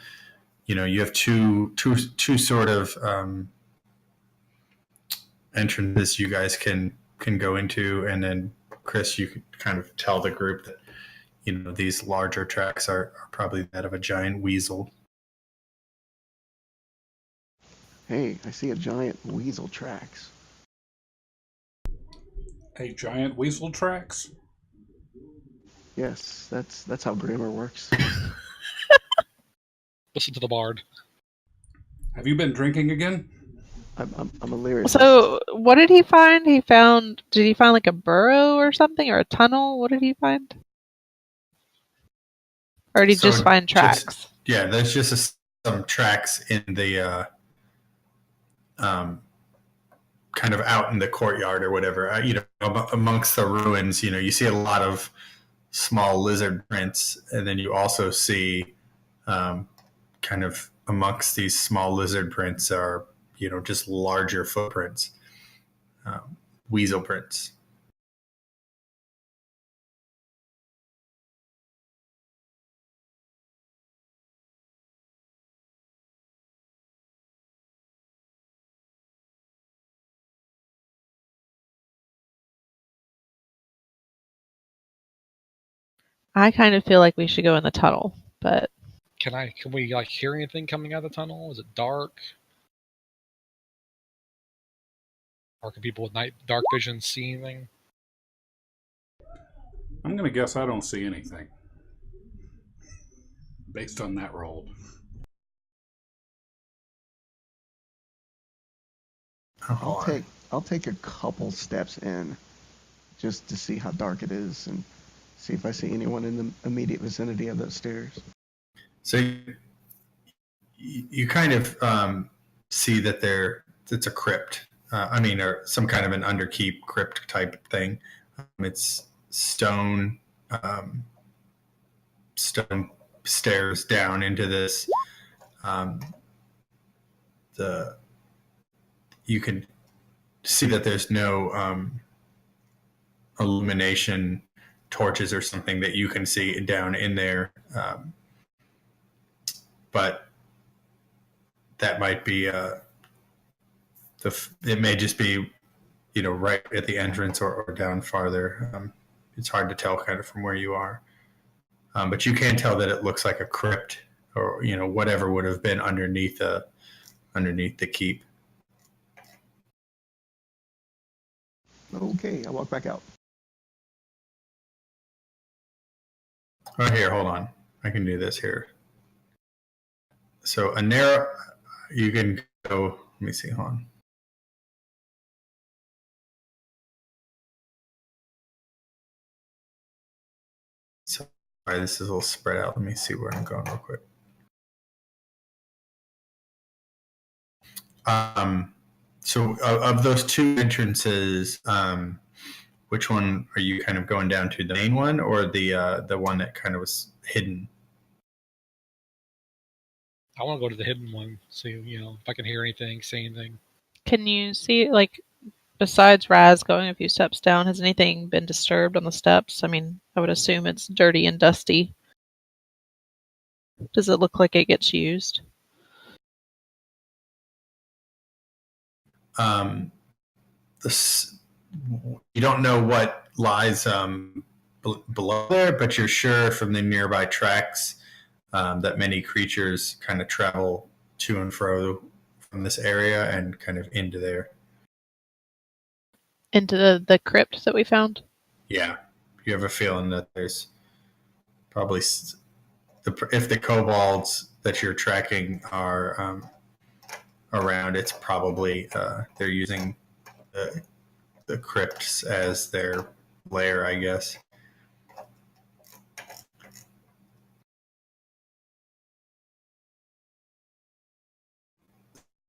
you have two sort of entrances you guys can go into, and then Chris, you could kind of tell the group that these larger tracks are probably that of a giant weasel. Hey, I see a giant weasel tracks. A giant weasel tracks? Yes, that's how grammar works. Listen to the bard. Have you been drinking again? I'm a lyricist. So, what did he find? Did he find like a burrow or something, or a tunnel? What did he find? Or did he just find tracks? There's just some tracks in the kind of out in the courtyard or whatever. Amongst the ruins, you see a lot of small lizard prints, and then you also see kind of amongst these small lizard prints are just larger footprints, weasel prints. I kind of feel like we should go in the tunnel, but Can we hear anything coming out of the tunnel? Is it dark? Or can people with dark vision see anything? I'm going to guess I don't see anything. Based on that roll. I'll I'll take a couple steps in just to see how dark it is and see if I see anyone in the immediate vicinity of those stairs. So you kind of see that it's a crypt. Or some kind of an underkeep crypt type thing. It's stone, stone stairs down into this. You can see that there's no illumination torches or something that you can see down in there. But that might be it may just be, right at the entrance or down farther. It's hard to tell kind of from where you are. But you can tell that it looks like a crypt or, whatever would have been underneath the keep. Okay, I walk back out. Oh, here, hold on. I can do this here. So a narrow, you can go, let me see, hold on. Sorry, this is a little spread out. Let me see where I'm going real quick. So of those two entrances, which one are you kind of going down to? The main one or the one that kind of was hidden? I want to go to the hidden one, see if I can hear anything, see anything. Can you see, like, besides Raz going a few steps down, has anything been disturbed on the steps? I mean, I would assume it's dirty and dusty. Does it look like it gets used? You don't know what lies below there, but you're sure from the nearby tracks that many creatures kind of travel to and fro from this area and kind of into there. Into the crypt that we found? Yeah. You have a feeling that there's probably, if the kobolds that you're tracking are around, it's probably they're using the crypts as their lair, I guess.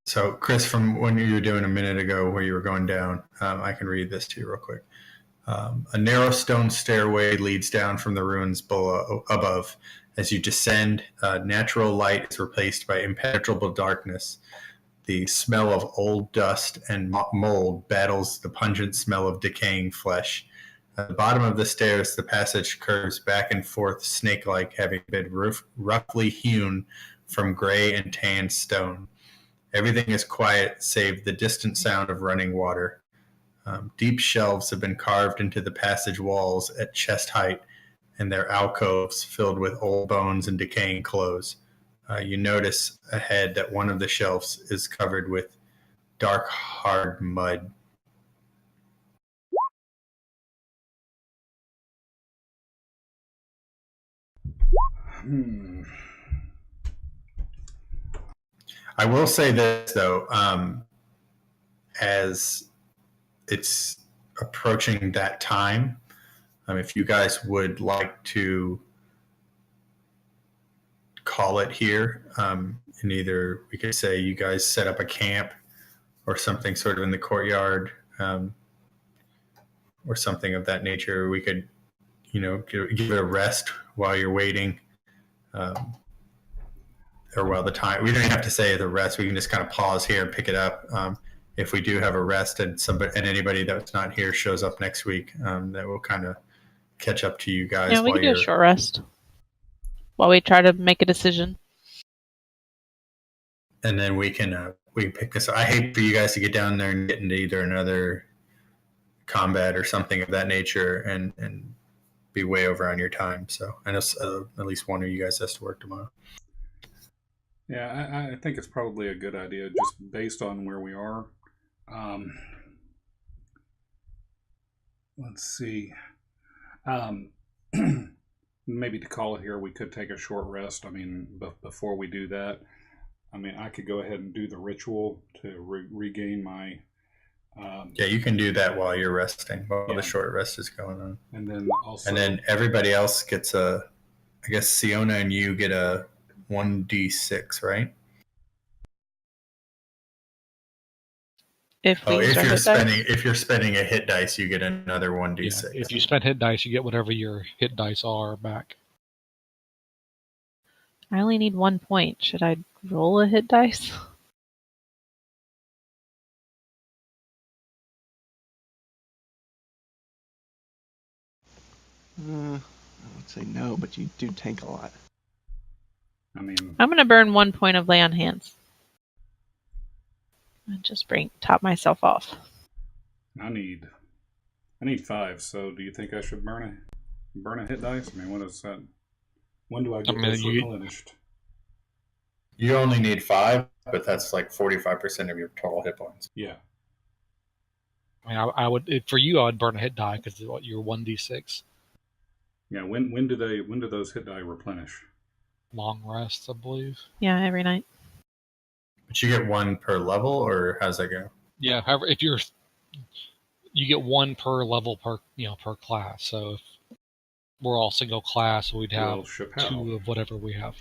So, Chris, from when you were doing a minute ago where you were going down, I can read this to you real quick. A narrow stone stairway leads down from the ruins above. As you descend, natural light is replaced by impenetrable darkness. The smell of old dust and mold battles the pungent smell of decaying flesh. At the bottom of the stairs, the passage curves back and forth snake-like, having been roughly hewn from gray and tan stone. Everything is quiet save the distant sound of running water. Deep shelves have been carved into the passage walls at chest height, and their alcoves filled with old bones and decaying clothes. You notice ahead that one of the shelves is covered with dark, hard mud. I will say this, though, as it's approaching that time, if you guys would like to call it here, and either we could say you guys set up a camp or something sort of in the courtyard, or something of that nature. We could, give it a rest while you're waiting, or while the time. We don't even have to say the rest. We can just kind of pause here and pick it up. If we do have a rest and anybody that's not here shows up next week, that will kind of catch up to you guys. Yeah, we can do a short rest while we try to make a decision. And then we can pick this. I hate for you guys to get down there and get into either another combat or something of that nature and be way over on your time. So I know at least one of you guys has to work tomorrow. Yeah, I think it's probably a good idea just based on where we are. Let's see. Maybe to call it here, we could take a short rest. I mean, before we do that, I mean, I could go ahead and do the ritual to regain my Yeah, you can do that while you're resting, while Yeah. the short rest is going on. And then also, And then everybody else gets I guess Siona and you get a 1d6, right? If we Oh, use if our you're hit spending dice. if you're spending a hit dice, you get another Yeah, 1d6. if you spend hit dice, you get whatever your hit dice are back. I only need 1 point. Should I roll a hit dice? I would say no, but you do tank a lot. I mean, I'm going to burn 1 point of lay on hands. And just top myself off. I need 5. So, do you think I should burn a hit dice? I mean, what is that? When do I get this replenished? You only need 5, but that's like 45% of your total hit points. Yeah. I mean, I would for you, I would burn a hit die because you're 1d6. Yeah. When do those hit die replenish? Long rests, I believe. Yeah, every night. But you get 1 per level, or how's that go? Yeah. However, if you get 1 per level per class. So if we're all single class, we'd have 2 of whatever we have.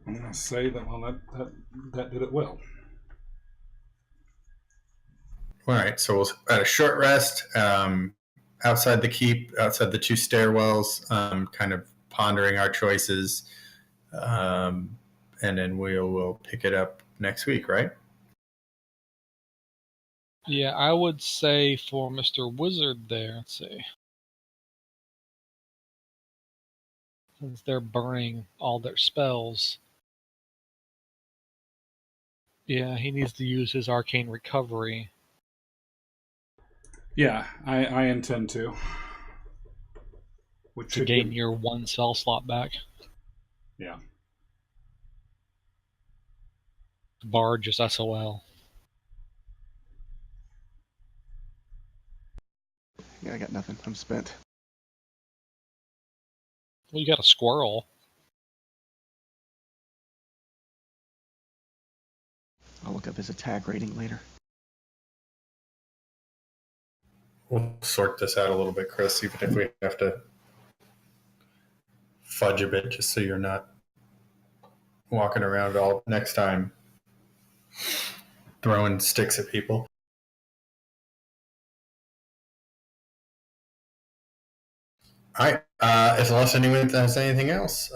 I'm gonna say that that did it well. All right, so we'll at a short rest outside the keep, outside the 2 stairwells, kind of pondering our choices, and then we'll pick it up next week, right? Yeah, I would say for Mr. Wizard there, let's see. Since they're burning all their spells, yeah, he needs to use his arcane recovery. Yeah, I intend to. Which to gain your 1 spell slot back. Yeah. Bard just SOL. Yeah, I got nothing. I'm spent. Well, you got a squirrel. I'll look up his attack rating later. We'll sort this out a little bit, Chris, even if we have to fudge a bit, just so you're not walking around all next time throwing sticks at people. All right. Unless anyone has anything else,